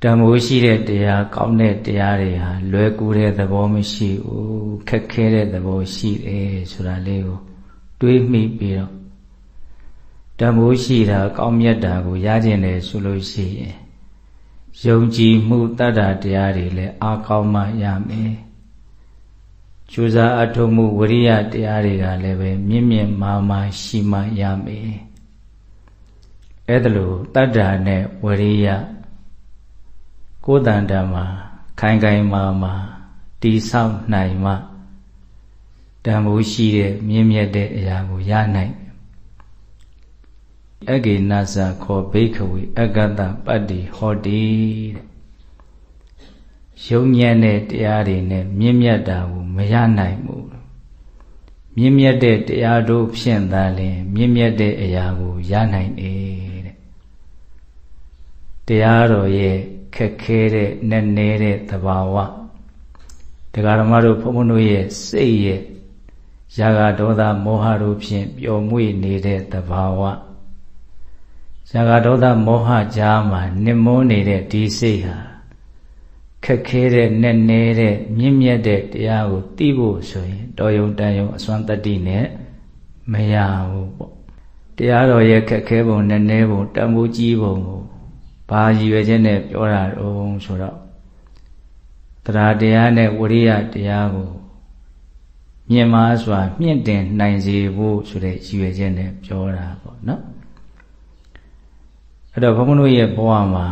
တန်ဖိုးရှိတဲ့တရားကောင်းတဲ့တရားတွေဟာလွယ်ကူတဲ့သဘောမရှိဘူးခက်ခဲတဲ့သဘောရှိတယ်ဆိုတာလေးကိုတွေးမိပြီးတော့တန်ဖိုးရှိတာကောင်းမြတ်တာကိုရကျင်တယ်ဆိုလို့ရှိရင်ယုံကြည်မှုတတ္တတရားတွေလည်းအားကောင်းမှရမယ်ကြိုးစားအထောက်မှုဝိရိယတရားတွေကလည်းပဲမြင့်မြင့်မာမာရှိမှရမယ်အဲ့ဒါလို့တတ္တနဲ့ဝိရိယကိုယ်တန်တမှာခိုင်ခိုင်မာမာတည်ဆောက်နိုင်မှတန်ဖိုးရှိတဲ့မြင့်မြတ်တဲ့အရာကိုရနိုင်အဂေနသခောဘိက္ခဝေအဂတပတ္တိဟောတိတဲ့ယုံညံ့တဲ့တရားတွေနဲ့မြင့်မြတ်တာကိုမရနိုင်ဘူးမြင့်မြတ်တဲ့တရားတို့ဖြင့်သာလျှင်မြင့်မြတ်တဲ့အရာကိုရနိုင်တယ်တဲ့တရားတော်ရဲ့ခက်ခဲတဲ့နဲ့နေတဲ့သဘာဝတရားဓမ္မတို့ဘုန်းဘုန်းတို့ရဲ့စိတ်ရဲ့ရာဂဒေါသမောဟတို့ဖြင့်ပျော်မွေ့နေတဲ့သဘာဝရာဂဒေါသမောဟကြားမှာနစ်မွန်းနေတဲ့ဒီစိတ်ဟာခက်ခဲတဲ့နဲ့နေတဲ့မြင့်မြတ်တဲ့တရားကိုသိဖို့ဆိုရင်တော်ယုံတန်ယုံအစွမ်းတတ္တိနဲ့မရဘူးပေါ့တရားတော်ရဲ့ခက်ခဲပုံနဲ့နဲပုံတန်ဖိုးကြီးပုံကိုဘာရည်ရွယ်ချက်နဲ့ပြောတာတုံးဆိုတော့တရားတရားနဲ့ဝိရိယတရားကိုမြင်မာစွာမြင့်တင်နိုင်စေဖို့ဆိုတဲ့ရည်ရွယ်ချက်နဲ့ပြောတာပေါ့နော်အဲ့တော့ဘုန်းဘုန်းတို့ရဲ့ဘဝမှာ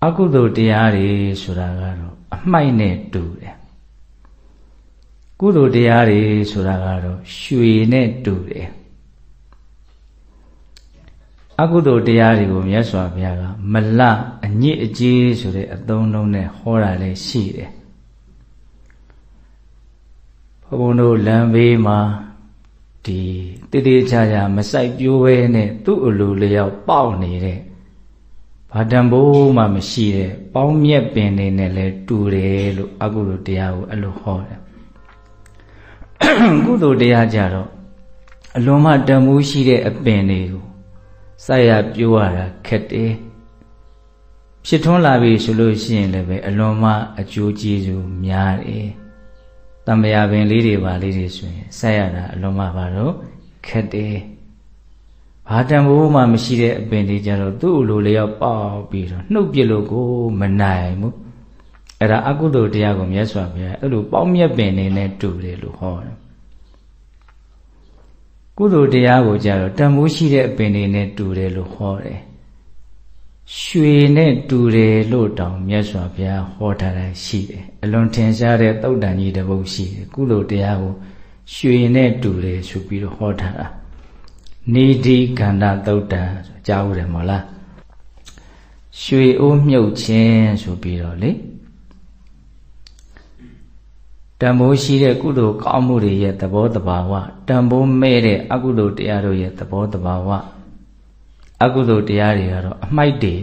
အကုသိုလ်တရားတွေဆိုတာကတော့အမှိုက်နဲ့တူတယ်ကုသိုလ်တရားတွေဆိုတာကတော့ရွှေနဲ့တူတယ်အကုသိုလ်တရားတွေကိုမြတ်စွာဘုရားကမလအညစ်အကြေးဆိုတဲ့အသုံးလုံးနဲ့ဟောတာလည်းရှိတယ်ဘုန်းဘုန်းတို့လမ်းဘေးမှာဒီတိတိကျကျမစိုက်ပျိုးဘဲနဲ့သူ့အလိုလျောက်ပေါက်နေတဲ့ဘာတန်ဖိုးမှမရှိတဲ့ပေါင်းမြက်ပင်တွေနဲ့လည်းတူတယ်လို့အကုသိုလ်တရားကိုအဲ့လိုဟောတယ်ကုသိုလ်တရားကြတော့အလွန်မှတန်ဖိုးရှိတဲ့အပင်တွေကိုစိုက်ရပျိုးရတာခက်တယ်ဖြစ်ထွန်းလာပြီဆိုလို့ရှိရင်လည်းပဲအလွန်မှအကျိုးကျေးဇူးများတယ်တမယာပင်လေးတွေပါလေးတွေဆိုရင်စိုက်ရတာအလွန်မှပါတော့ခက်တယ်ဘာတန်ဖိုးမှမရှိတဲ့အပင်တွေကြတော့သူ့လိုလျောက်ပေါက်ပြီးတော့နှုတ်ပြလို့ကိုမနိုင်ဘူးအဲ့ဒါအကုသိုလ်တရားကိုမြတ်စွာဘုရားအဲ့လိုပေါက်မြက်ပင်နေနဲ့တူတယ်လို့ဟောတယ်ကုသိုလ်တရားကိုကြတော့တန်ဖိုးရှိတဲ့အပင်တွေနဲ့တူတယ်လို့ဟောတယ်ရွှေနဲ့တူတယ်လို့တောင်မြတ်စွာဘုရားဟောထားတာရှိတယ်အလွန်ထင်ရှားတဲ့သုတ်တန်ကြီးတစ်ပုဒ်ရှိတယ်ကုသိုလ်တရားကိုရွှေနဲ့တူတယ်ဆိုပြီးတော့ဟောထားတာနိတိကန္တသုတ်တံဆိုကြားဦးတယ်မဟုတ်လားရွှေအိုးမြုပ်ခြင်းဆိုပြီးတော့လေတန်ဖိုးရှိတဲ့ကုသိုလ်ကောင်းမှုတွေရဲ့သဘောတဘာဝတန်ဖိုးမဲ့တဲ့အကုသိုလ်တရားတို့ရဲ့သဘောတဘာဝအကုသိုလ်တရားတွေကတော့အမှိုက်တွေ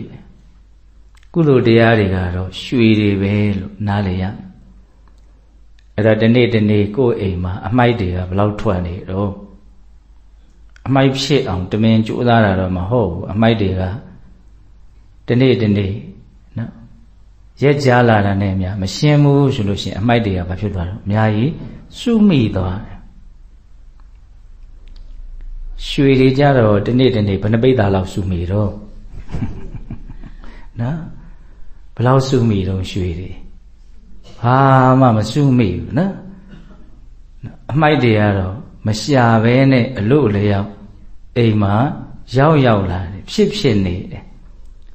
ကုသိုလ်တရားတွေကတော့ရွှေတွေပဲလို့နားလည်ရအဲ့ဒါဒီနေ့ကိုယ့်အိမ်မှာအမှိုက်တွေကဘယ်လောက်ထွက်နေတော့အမှိုက်ဖြစ်အောင်တမင်ကြိုးစားတာတော့မဟုတ်ဘူးအမှိုက်တွေကဒီနေ့နော်ရက်ကြားလာတာနဲ့များမရှင်းဘူးဆိုလို့ရှိရင်အမှိုက်တွေကဘာဖြစ်သွားတော့အများကြီးစုမိသွားတယ်ရွှေတွေကြတော့ဒီနေ့ဘယ်နှပိဿာလောက်စုမိတော့နော်ဘယ်လောက်စုမိတော့ရွှေတွေဘာမှမစုမိဘူးနော်အမှိုက်တွေကတော့မရှာဘဲနဲ့အလို့လျောက်အိမ်မှာရောက်လာတယ်ဖြစ်နေတယ်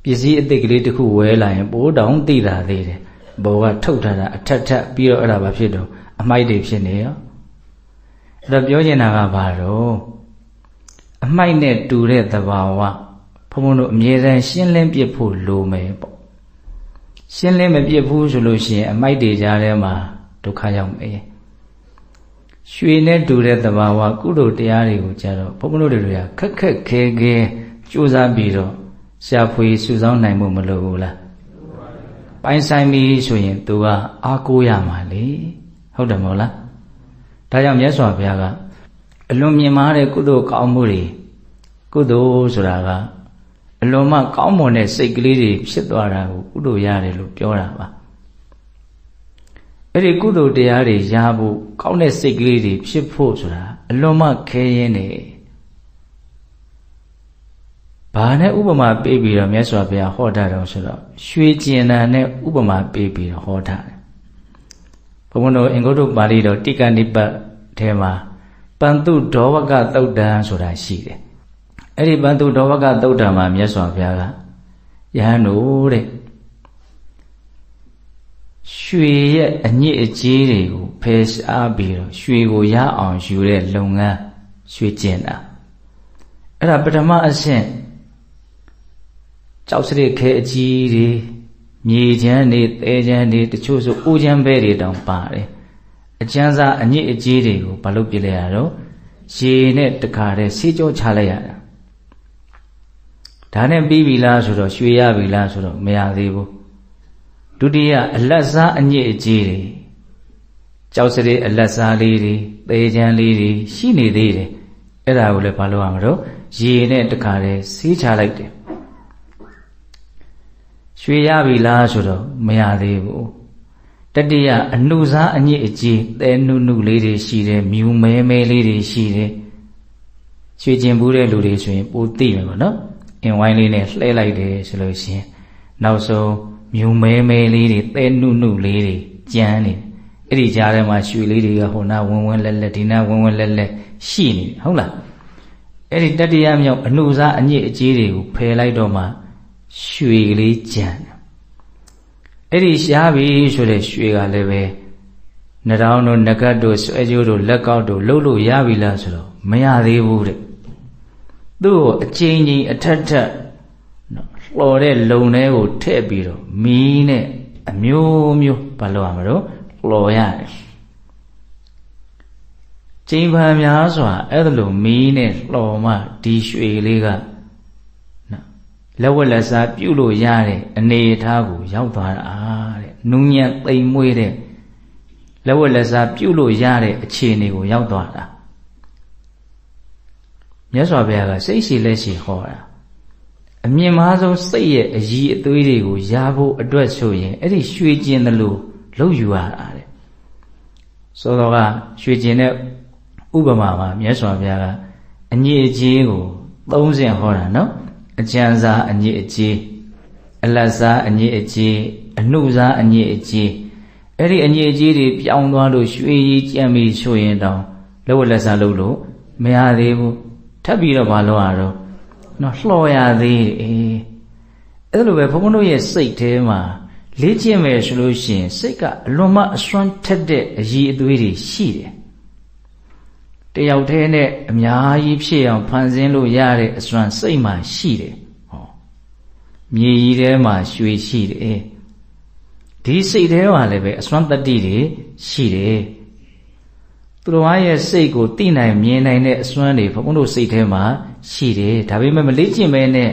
ပစ္စည်းအသစ်ကလေးတစ်ခုဝဲလာရင်ပိုးတောင်သိတာသေးတယ်ဘောကထုတ်ထားတာအထက်ပြီးတော့အဲ့ဒါဘာဖြစ်တော့အမှိုက်တွေဖြစ်နေရောအဲ့တော့ပြောချင်တာကဘာတော့အမှိုက်နဲ့တူတဲ့သဘာဝဘုံဘုံတို့အမြဲတမ်းရှင်းလင်းပြဖို့လိုမယ်ပေါ့ရှင်းလင်းမပြဘူးဆိုလို့ရှိရင်အမှိုက်တွေကြားထဲမှာဒုက္ခရောက်မယ်ရွှေနဲ့တူတဲ့သဘာဝကုသိုလ်တရားတွေကိုကြတော့ဘုန်းဘုန်းတို့တွေကခက်ခဲကြိုးစားပြီးတော့ရှာဖွေစုဆောင်းနိုင်မှုမလိုဘူးလားပိုင်ဆိုင်ပြီဆိုရင်သူကအားကိုးရမှာလေဟုတ်တယ်မဟုတ်လားဒါကြောင့်မြတ်စွာဘုရားကအလွန်မြင့်မားတဲ့ကုသိုလ်ကောင်းမှုတွေကုသိုလ်ဆိုတာကအ လွန်မှကောင်းမွန်တဲ့စိတ်ကလေးတွေဖြစ်သွားတာကိုကုသိုလ်ရတယ်လို့ပြောတာပါအဲ့ဒီကုသိုလ်တရားတွေရဖို့ကောင်းတဲ့စိတ်ကလေးတွေဖြစ်ဖို့ဆိုတာအလွန်မှခဲယဉ်းတယ်ဘာနဲ့ဥပမာပေးပြီးတော့မြတ်စွာဘုရားဟောတာတော့ဆိုတော့ရွှေကျင်တာနဲ့ဥပမာပေးပြီးတော့ဟောတာဘုန်းဘုန်းတို့အင်္ဂုတ္တပါဠိတော်တိကနိပတ်ထဲမှာပန္တုဒောဝကသုတ်တံဆိုတာရှိတယ်အဲ့ဒီပန္တုဒောဝကသုတ်တံမှာမြတ်စွာဘုရားကယဟန်တို့တဲ့ရွှေရဲ့အညစ်အကြေးတွေကိုဖယ်ရှားပြီးတော့ရွှေကိုရအောင်ယူတဲ့လုပ်ငန်းရွှေကျင်တာအဲ့ဒါပထမအဆင့်ကြောက်စရစ်ခဲအကြီးတွေမြေချမ်းတွေတဲချမ်းတွေတချို့ဆိုအိုးချမ်းဘဲတွေတောင်ပါတယ်အကျဉ်းစားအညစ်အကြေးတွေကိုဘာလို့ပြစ်လိုက်ရတော့ရေနဲ့တခါတည်းဆေးကြောချလိုက်ရတာဒါနဲ့ပြီးပြီလားဆိုတော့ရွှေရပြီလားဆိုတော့မရသေးဘူးဒုတိယအလတ်စားအညစ်အကြေးတွေကြောက်စရစ်အလတ်စားလေးတွေတဲချမ်းလေးတွေရှိနေသေးတယ်အဲ့ဒါကိုလည်းဘာလို့ရမှာတော့ရေနဲ့တခါတည်းဆေးချလိုက်တယ်ရွှေရပြီလားဆိုတော့မရသေးဘူးတတိယအနှုစားအညစ်အကြေးသဲနုနုလေးတွေရှိတယ်မြူမဲမဲလေးတွေရှိတယ်ရွှေကျင်ဘူးတဲ့လူတွေဆိုရင်ပိုသိမယ်ပေါ့နော်အင်ဝိုင်းလေးနဲ့လှဲလိုက်တယ်ဆိုလို့ရှိရင်နောက်ဆုံးမြူမဲမဲလေးတွေသဲနုနုလေးတွေကြမ်းနေအဲ့ဒီကြားထဲမှာရွှေလေးတွေကဟိုနာဝင်းဝင်းလက်လက်ဒီနာဝင်းဝင်းလက်လက်ရှိနေဟုတ်လားအဲ့ဒီတတိယမြောက်အနှုစားအညစ်အကြေးတွေကိုဖယ်လိုက်တော့မှရွှေကလေးကြမ်းအဲ့ဒီရှားပြီဆိုတဲ့ရွှေကလည်းပဲနှထောင်းတို့ငကတ်တို့ဆွဲကြိုးတို့လက်ကောက်တို့လှုပ်လို့ရပြီလားဆိုတော့မရသေးဘူးတဲ့သူ့ကိုအချိန်ချင်းအထက်ထက်လှော်တဲ့လုံထဲကိုထည့်ပြီးတော့မီးနဲ့အမျိုးမျိုးဘာလို့ရမလို့လှော်ရတယ်ကျင်းပန်များစွာအဲ့ဒါလိုမီးနဲ့လှော်မှဒီရွှေလေးကလက်ဝက်လက်စားပြုတ်လို့ရတဲ့အနေအထားကိုရောက်သွားတာတဲ့နူးညံ့သိမ်မွေးတဲ့လက်ဝက်လက်စားပြုတ်လို့ရတဲ့အခြေအနေကိုရောက်သွားတာမြတ်စွာဘုရားကစိတ်ရှိလက်ရှိဟောတာအမြင့်မားဆုံးစိတ်ရဲ့အည်အသွေးတွေကိုရဖို့အတွက်ဆိုရင်အဲ့ဒီရွှေကျင်တယ်လို့လုပ်ယူရတာတဲ့ဆိုတော့ကရွှေကျင်တဲ့ဥပမာမှာမြတ်စွာဘုရားကအညစ်အကြေးကို30ဟောတာနော်အကျဉ်းစားအညစ်အကြေးအလတ်စားအညစ်အကြေးအနှုစားအညစ်အကြေးအဲ့ဒီအညစ်အကြေးတွေပြောင်းသွားလို့ရွှေကြီးကြံ့ပြီးဆိုရင်တောင်လက်ဝက်လက်စားလုပ်လို့မရသေးဘူးထပ်ပြီးတော့မလုပ်ရတော့နော်လှော်ရသေးတယ်အဲ့လိုပဲဘုန်းဘုန်းတို့ရဲ့စိတ်ထဲမှာလေ့ကျင့်မယ်ဆိုလို့ရှိရင်စိတ်ကအလွန်မှအစွမ်းထက်တဲ့အရည်အသွေးတွေရှိတယ်တယောက်တည်းနဲ့အများကြီးဖြစ်အောင်ဖန်ဆင်းလို့ရတဲ့အစွမ်းစိတ်မှရှိတယ်ဟောမြေကြီးထဲမှာရွှေရှိတယ်ဒီစိတ်ထဲမှာလည်းပဲအစွမ်းတတ္တိတွေရှိတယ်သူတော်ရဲ့စိတ်ကိုသိနိုင်မြင်နိုင်တဲ့အစွမ်းတွေဘုန်းဘုန်းတို့စိတ်ထဲမှာရှိတယ်ဒါပေမဲ့မလေ့ကျင့်ပဲနဲ့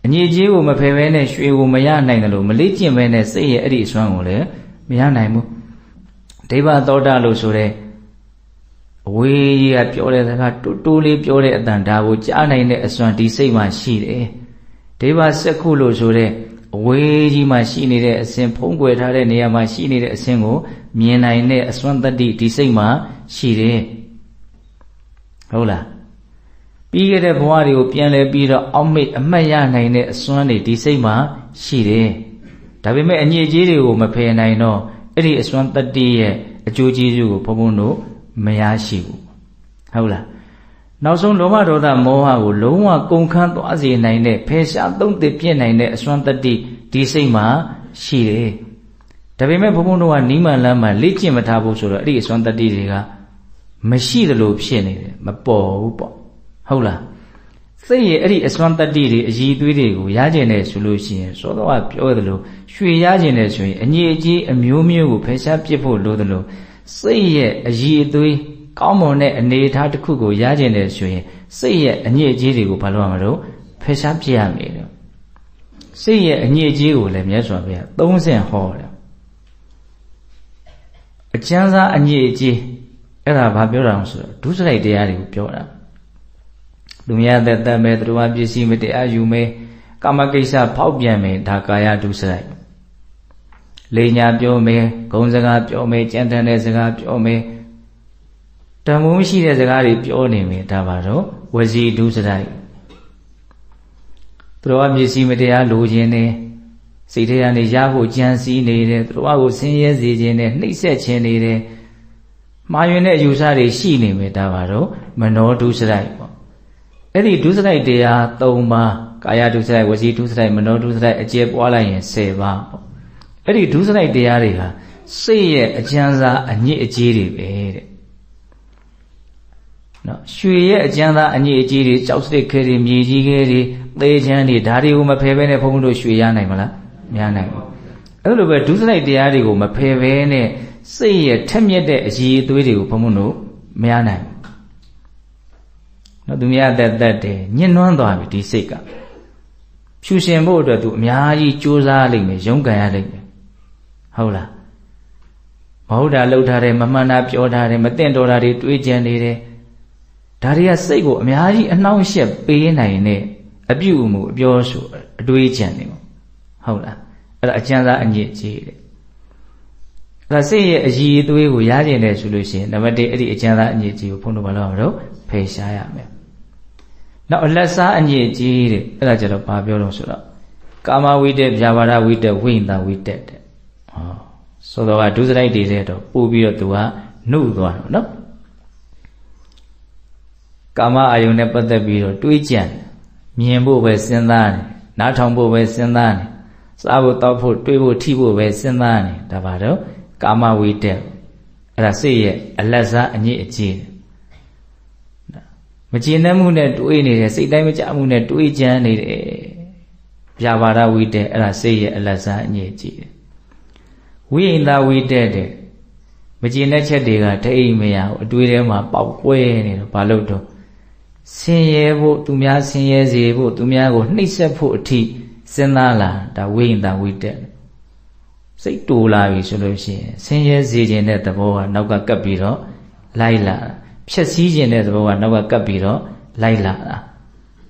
အညစ်အကြေးကိုမဖယ်ပဲနဲ့ရွှေကိုမရနိုင်တယ်လို့မလေ့ကျင့်ပဲနဲ့စိတ်ရဲ့အဲ့ဒီအစွမ်းကိုလည်းမရနိုင်ဘူးဒိဗ္ဗသောတာလို့ဆိုတဲ့အဝေးကြီးကပြောတဲ့စကားတိုးလေးပြောတဲ့အတန်ဒါကိုကြားနိုင်တဲ့အစွမ်းဒီစိတ်မှာရှိတယ်ဒိဗ္ဗစက္ခုလို့ဆိုတဲ့အဝေးကြီးမှာရှိနေတဲ့အစဉ်ဖုံးကွယ်ထားတဲ့နေရာမှာရှိနေတဲ့အစဉ်ကိုမြင်နိုင်တဲ့အစွမ်းတတ္တိဒီစိတ်မှာရှိတယ်ဟုတ်လားပြီးခဲ့တဲ့ဘဝတွေကိုပြန်လဲပြီးတော့အောက်မေ့အမှတ်ရနိုင်တဲ့အစွမ်းတွေဒီစိတ်မှာရှိတယ်ဒါပေမဲ့အညစ်အကြေးတွေကိုမဖယ်နိုင်တော့အဲ့ဒီအစွမ်းတတ္တိရဲ့အကျိုးကျေးဇူးကိုဘုန်းဘုန်းတို့မရရှိဘူးဟုတ်လားနောက်ဆုံးလောဘဒေါသမောဟကိုလုံးဝကုန်ခန်းသွားစေနိုင်တဲ့ဖယ်ရှားသုံးသစ်ပြည့်နိုင်တဲ့အစွမ်းတတ္တိဒီစိတ်မှာရှိတယ်ဒါပေမဲ့ဘုန်းဘုန်းတို့ကနိမန်လမ်းမှာလေ့ကျင့်မထားဘူးဆိုတော့အဲ့ဒီအစွမ်းတတ္တိတွေကမရှိသလိုဖြစ်နေတယ်မပေါ်ဘူးပေါ့ဟုတ်လားစိတ်ရဲ့အဲ့ဒီအစွမ်းတတ္တိတွေအည်သွေးတွေကိုရကျင်တယ်ဆိုလို့ရှိရင်သောတော်ကပြောသလိုရွှေရကျင်တယ်ဆိုရင်အညစ်အကြေးအမျိုးမျိုးကိုဖယ်ရှားပစ်ဖို့လိုသလိုစိတ်ရဲ့အည်အသွေးကောင်းမွန်တဲ့အနေအထားတစ်ခုကိုရကျင်တယ်ဆိုရင်စိတ်ရဲ့အညစ်အကြေးတွေကိုဘာလို့ရမလို့ဖယ်ရှားပစ်ရမယ်လို့စိတ်ရဲ့အညစ်အကြေးကိုလည်းမြတ်စွာဘုရား30ဟောတယ်အကျဉ်းစားအညစ်အကြေးအဲ့ဒါဘာပြောတာလဲဆိုတော့ဒုစရိုက်တရားတွေကိုပြောတာလူများသက်သက်မဲ့သူတော်ပစ္စည်းမတရားယူမဲ ကာမကိစ္စဖောက်ပြန်မယ်ဒါကာယဒုစရိုက်လေညာပြောမယ်ဂုံစကားပြောမယ်ကြံတန်တဲ့စကားပြောမယ်တန်ဖိုးရှိတဲ့စကားတွေပြောနေမယ်ဒါပါတော့ဝစီဒုစရိုက်သူတော်ကမျက်စိမတရားလိုချင်နေစိတ်ထဲကနေရဖို့ကြံစည်နေတယ်သူတော်ကိုဆင်းရဲစေခြင်းနဲ့နှိပ်စက်ခြင်းနေတယ်မှားယွင်းတဲ့အယူဆတွေရှိနေမယ်ဒါပါတော့မနောဒုစရိုက်ပေါ့အဲ့ဒီဒုစရိုက်တရား၃ပါးကာယဒုစရိုက်ဝစီဒုစရိုက်မနောဒုစရိုက်အကျယ်ပွားလိုက်ရင်10ပါးပေါ့အဲ့ဒီဒုစရိုက်တရားတွေဟာစိတ်ရဲ့အကျဉ်းစားအညစ်အကြေးတွေပဲတဲ့နော်ရွှေရဲ့အကျဉ်းစားအညစ်အကြေးတွေကြောက်စရစ်ခဲတွေမြေကြီးခဲတွေသေချမ်းတွေဒါတွေကိုမဖယ်ဘဲနဲ့ဘုန်းဘုန်းတို့ရွှေရနိုင်မလားမရနိုင်ဘူးအဲ့လိုပဲဒုစရိုက်တရားတွေကိုမဖယ်ဘဲနဲ့စိတ်ရဲ့ထက်မြက်တဲ့အရေးအသွေးတွေကိုဘုန်းဘုန်းတို့မရနိုင်ဘူးနော်သူများတက်တယ်ညှဉ်းနှွမ်းသွားပြီဒီစိတ်ကဖြူရှင်ဖို့အတွက်သူအများကြီးကြိုးစားလိမ့်မယ်ရုန်းကန်ရလိမ့်မယ်ဟုတ်လားမဟုတ်တာလှုပ်ထားတယ်မမှန်တာပြောထားတယ်မသင့်တော်တာတွေတွေးကြံနေတယ်ဒါတွေကစိတ်ကိုအများကြီးအနှောင့်အယှက်ပေးနိုင်တဲ့အပြုအမူအပြောဆိုအတွေးကြံနေပေါ့ဟုတ်လားအဲ့ဒါအကျဉ်းစားအညစ်အကြေးတဲ့အဲ့ဒါစိတ်ရဲ့အရည်အသွေးကိုရကျင်တယ်ဆိုလို့ရှိရင်နံပါတ်1အဲ့ဒီအကျဉ်းစားအညစ်အကြေးကိုဘုန်းတော်ဘာလို့တော့ဖယ်ရှားရမယ်နောက်အလတ်စားအညစ်အကြေးတဲ့အဲ့ဒါကျတော့ဘာပြောလို့ဆိုတော့ကာမဝိတ္တဗျာပါဒဝိတ္တဝိညာဏဝိတ္တတဲ့ဟောဆိုတော့ကဒုစရိုက်တွေတဲ့တော့ပို့ပြီးတော့သူကနှုတ်သွားတော့နော်ကာမအာယုန်နဲ့ပတ်သက်ပြီးတော့တွေးကြံမြင်ဖို့ပဲစဉ်းစားတယ်နားထောင်ဖို့ပဲစဉ်းစားတယ်စားဖို့တောက်ဖို့တွေးဖို့ထိဖို့ပဲစဉ်းစားတယ်ဒါပါတော့ကာမဝိတ္တအဲ့ဒါစိတ်ရဲ့အလတ်စားအညစ်အကြေးမကျေနပ်မှုနဲ့တွေးနေတယ်စိတ်တိုင်းမကြမှုနဲ့တွေးကြံနေတယ်ဗျာပါဒဝိတ္တအဲ့ဒါစိတ်ရဲ့အလတ်စားအညစ်အကြေးဝိညာဏဝိတ္တတဲ့မကျေနပ်ချက်တွေကတအိမ်မရဘူးအတွေးထဲမှာပေါက်ကွဲနေတော့ဘာလို့တော့ဆင်းရဲဖို့သူများဆင်းရဲစေဖို့သူများကိုနှိပ်စက်ဖို့အထိစဉ်းစားလာဒါဝိညာဏဝိတ္တစိတ်တူလာပြီဆိုလို့ရှိရင်ဆင်းရဲစေခြင်းတဲ့သဘောကနောက်ကကပ်ပြီးတော့လိုက်လာဖြက်စီးခြင်းတဲ့သဘောကနောက်ကကပ်ပြီးတော့လိုက်လာတာ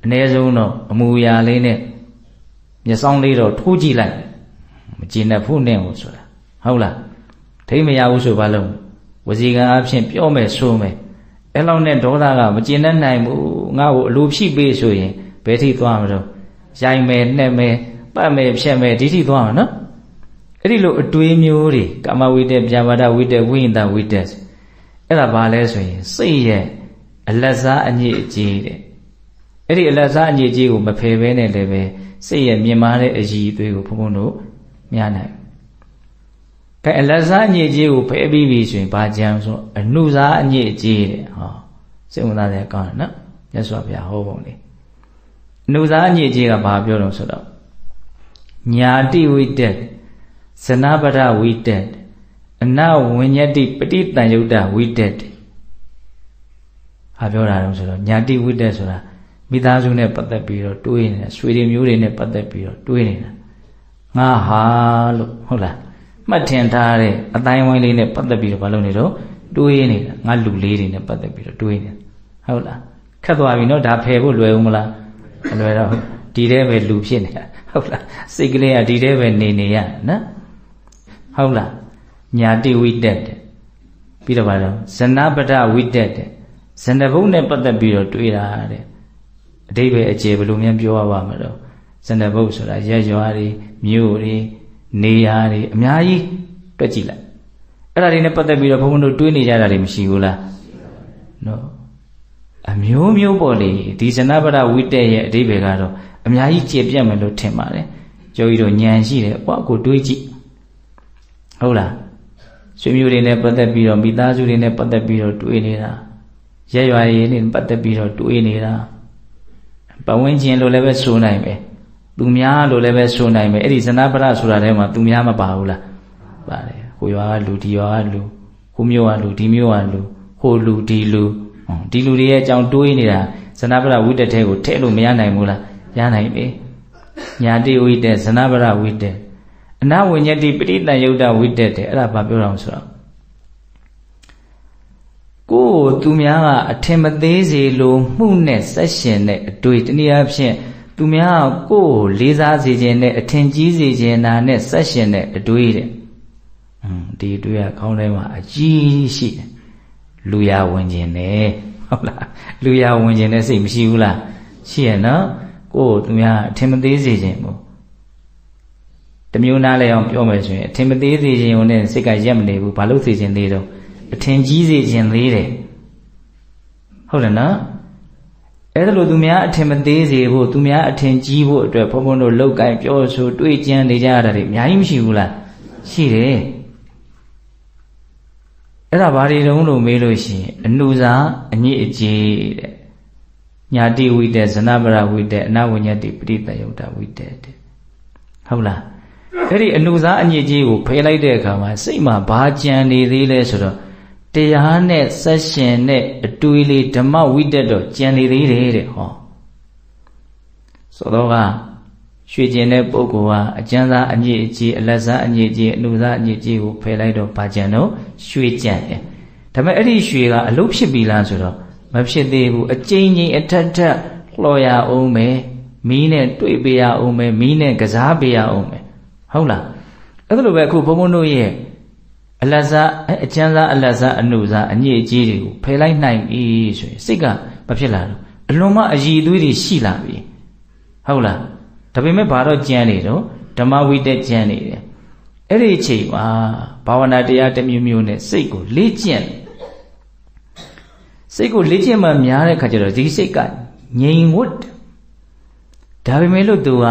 အ ਨੇ ဆုံးတော့အမူအရာလေးနဲ့မျက်စောင်းလေးတော့ထိုးကြည့်လိုက်မကျေနပ်ဖို့နဲ့ဟိုဆိုတာဟုတ်လားထိမရဘူးဆိုဘာလို့ဝစီကံအဖြစ်ပြောမယ်ဆိုမယ်အဲ့လောက်နဲ့ဒေါသကမကျေနပ်နိုင်ဘူးငါ့ကိုအလိုဖြည့်ပေးဆိုရင်ဘယ်ထိသွားမလို့ရိုင်မယ်နှက်မယ်ပတ်မယ်ဖြက်မယ်ဒီထိသွားမှာနော်အဲ့ဒီလိုအတွေးမျိုးတွေကာမဝိတ္တဗျာပါဒဝိတ္တဝိညာဏဝိတ္တအဲ့ဒါဘာလဲဆိုရင်စိတ်ရဲ့အလတ်စားအညစ်အကြေးတဲ့အဲ့ဒီအလတ်စားအညစ်အကြေးကိုမဖယ်ဘဲနဲ့လည်းပဲစိတ်ရဲ့မြင်မာတဲ့အရည်အသွေးကိုဘုံဘုံတို့မရနိုင်ကဲအလတ်စားအညစ်အကြေးကိုဖယ်ပြီးပြီဆိုရင်ဘာကြံဆိုအနုစားအညစ်အကြေးတဲ့ဟောစိတ်ဝင်စားတယ်ကောင်းတယ်နော်မြတ်စွာဘုရားဟောပုံလေးအနုစားအညစ်အကြေးကဘာပြောတော့ဆိုတော့ညာတိဝိတ္တဇနပဒဝိတ္တအနဝိညတိပဋိတန်ယုတ်တဝိတ္တဟာပြောတာတော့ဆိုတော့ညာတိဝိတ္တဆိုတာမိသားစုနဲ့ပတ်သက်ပြီးတော့တွေးနေတာဆွေတွေမျိုးတွေနဲ့ပတ်သက်ပြီးတော့တွေးနေတာငါဟာလို့ဟုတ်လားမှတ်ထင်ထားတဲ့အတိုင်းဝိုင်းလေးနဲ့ပတ်သက်ပြီးတော့ဘာလုပ်နေတော့တွေးနေတာငါလူလေးတွေနဲ့ပတ်သက်ပြီးတော့တွေးနေတာဟုတ်လားခက်သွားပြီနော်ဒါဖယ်ဖို့လွယ်ဦးမလားမလွယ်တော့ဒီထဲပဲလူဖြစ်နေတာဟုတ်လားစိတ်ကလေးကဒီထဲပဲနေရနော်ဟုတ်လားညာတိဝိတ္တပြီးတော့ဘာလို့ဇနပဒဝိတ္တဇဏဘုတ်နဲ့ပတ်သက်ပြီးတော့တွေးတာတဲ့အဓိပ္ပာယ်အခြေဘယ်လိုများပြောရပါမလို့ဇဏဘုတ်ဆိုတာရက်ရွာတွေမြို့တွေနေရာတွေအများကြီးတွက်ကြည့်လိုက်အဲ့ဒါတွေနဲ့ပတ်သက်ပြီးတော့ဘုန်းဘုန်းတို့တွေးနေကြတာတွေမရှိဘူးလားနော်အမျိုးမျိုးပေါ့လေဒီဇဏပဒဝိတ္တရဲ့အဓိပ္ပာယ်ကတော့အများကြီးကျေပြတ်မယ်လို့ထင်ပါတယ်ကျော်ကြီးတို့ဉာဏ်ရှိတယ်ပေါ့ကိုတွေးကြည့်ဟုတ်လားဆွေမျိုးတွေနဲ့ပတ်သက်ပြီးတော့မိသားစုတွေနဲ့ပတ်သက်ပြီးတော့တွေးနေတာရက်ရွာရည်နဲ့ပတ်သက်ပြီးတော့တွေးနေတာပဝန်းကျင်လို့လည်းပဲဆိုနိုင်ပဲသူများလို့လည်းပဲဆိုနိုင်ပဲအဲ့ဒီဇဏပဒဆိုတာထဲမှာသူများမပါဘူးလားပါတယ်ဟိုရွာကလူဒီရွာကလူဟိုမြို့ကလူဒီမြို့ကလူဟိုလူဒီလူတွေရဲ့အကြောင်းတွေးနေတာဇဏပဒဝိတ္တထဲကိုထည့်လို့မရနိုင်ဘူးလားရနိုင်ပြီညာတိဝိတ္တဇဏပဒဝိတ္တအနဝိညတိပဋိတန်ယုတ်တဝိတ္တတဲ့အဲ့ဒါဘာပြောတော့ဆိုတော့ကိုယ်သူများကအထင်မသေးစေလိုမှုနဲ့ဆက်ရှင်တဲ့အတွေ့တနည်းအားဖြင့် သူများကိုယ်လေးစားစေခြင်းနဲ့အထင်ကြီးစေခြင်းနာနဲ့ဆက်ရှင်တဲ့အတွေးတဲ့ဒီအတွေးကခေါင်းထဲမှာအကြီးရှိတယ်လူရဝင်ခြင်းနဲ့ဟုတ်လားလူရဝင်ခြင်းနဲ့စိတ်မရှိဘူးလားရှိရနော်ကိုယ်သူများအထင်မသေးစေခြင်းမို့တမျိုးနားလဲအောင်ပြောမယ်ဆိုရင်အထင်မသေးစေခြင်းုံနဲ့စိတ်ကရက်မနေဘူးဘာလို့စေခြင်းသေးတော့အထင်ကြီးစေခြင်းသေးတယ်ဟုတ်တယ်နော်အဲ့ဒါလို့သူများအထင်မသေးစေဖို့သူများအထင်ကြီးဖို့အတွက်ဘုန်းဘုန်းတို့လောက်ကင်ပြောဆိုတွေးကြံနေကြရတာတွေအများကြီးမရှိဘူးလားရှိတယ်အဲ့ဒါဘာတွေတုံးလို့မေးလို့ရှိရင်အနုစာအညစ်အကြေးတဲ့ညာတိဝိတက်ဇနပရဝိတက်အနဝိညတိပရိတယုတ်တဝိတက်တဲ့ဟုတ်လားအဲ့ဒီအနုစာအညစ်အကြေးကိုဖယ်လိုက်တဲ့အခါမှာစိတ်မှာဘာကြံနေသေးလဲဆိုတော့တရားနဲ့ဆက်ရှင်တဲ့အတွေးလေးဓမ္မဝိတက်တော့ကြံနေသေးတယ်တဲ့ဟောဆိုတော့ကရွှေကျင်တဲ့ပုဂ္ဂိုလ်ဟာအကျဉ်းစားအညစ်အကြေးအလက်စားအညစ်အကြေးအနုစားအညစ်အကြေးကိုဖယ်လိုက်တော့ဘာကြံတော့ရွှေကြံတယ်ဒါပေမဲ့အဲ့ဒီရွှေကအလုပ်ဖြစ်ပြီလားဆိုတော့မဖြစ်သေးဘူးအကျဉ်းချင်းအထက်ထက်လှော်ရအောင်မယ်မီးနဲ့တွေ့ပေးရအောင်မယ်မီးနဲ့ကစားပေးရအောင်မယ်ဟုတ်လားအဲ့ဒါလိုပဲအခုဘုန်းဘုန်းတို့ရဲ့အလတ်စားအကျဉ်းစားအလတ်စားအနုစားအညစ်အကြေးတွေကိုဖယ်လိုက်နိုင်ပြီဆိုရင်စိတ်ကမဖြစ်လာတော့အလွန်မှအည်သွေးတွေရှိလာပြီဟုတ်လားဒါပေမဲ့ဘာတော့ကြံနေတော့ဓမ္မဝိတက်ကြံနေတယ်အဲ့ဒီအချိန်မှာဘာဝနာတရားတစ်မျိုးမျိုးနဲ့စိတ်ကိုလေ့ကျင့်စိတ်ကိုလေ့ကျင့်မှများတဲ့ခါကျတော့ဒီစိတ်ကငြိမ်ဝတ်ဒါပေမဲ့လို့သူက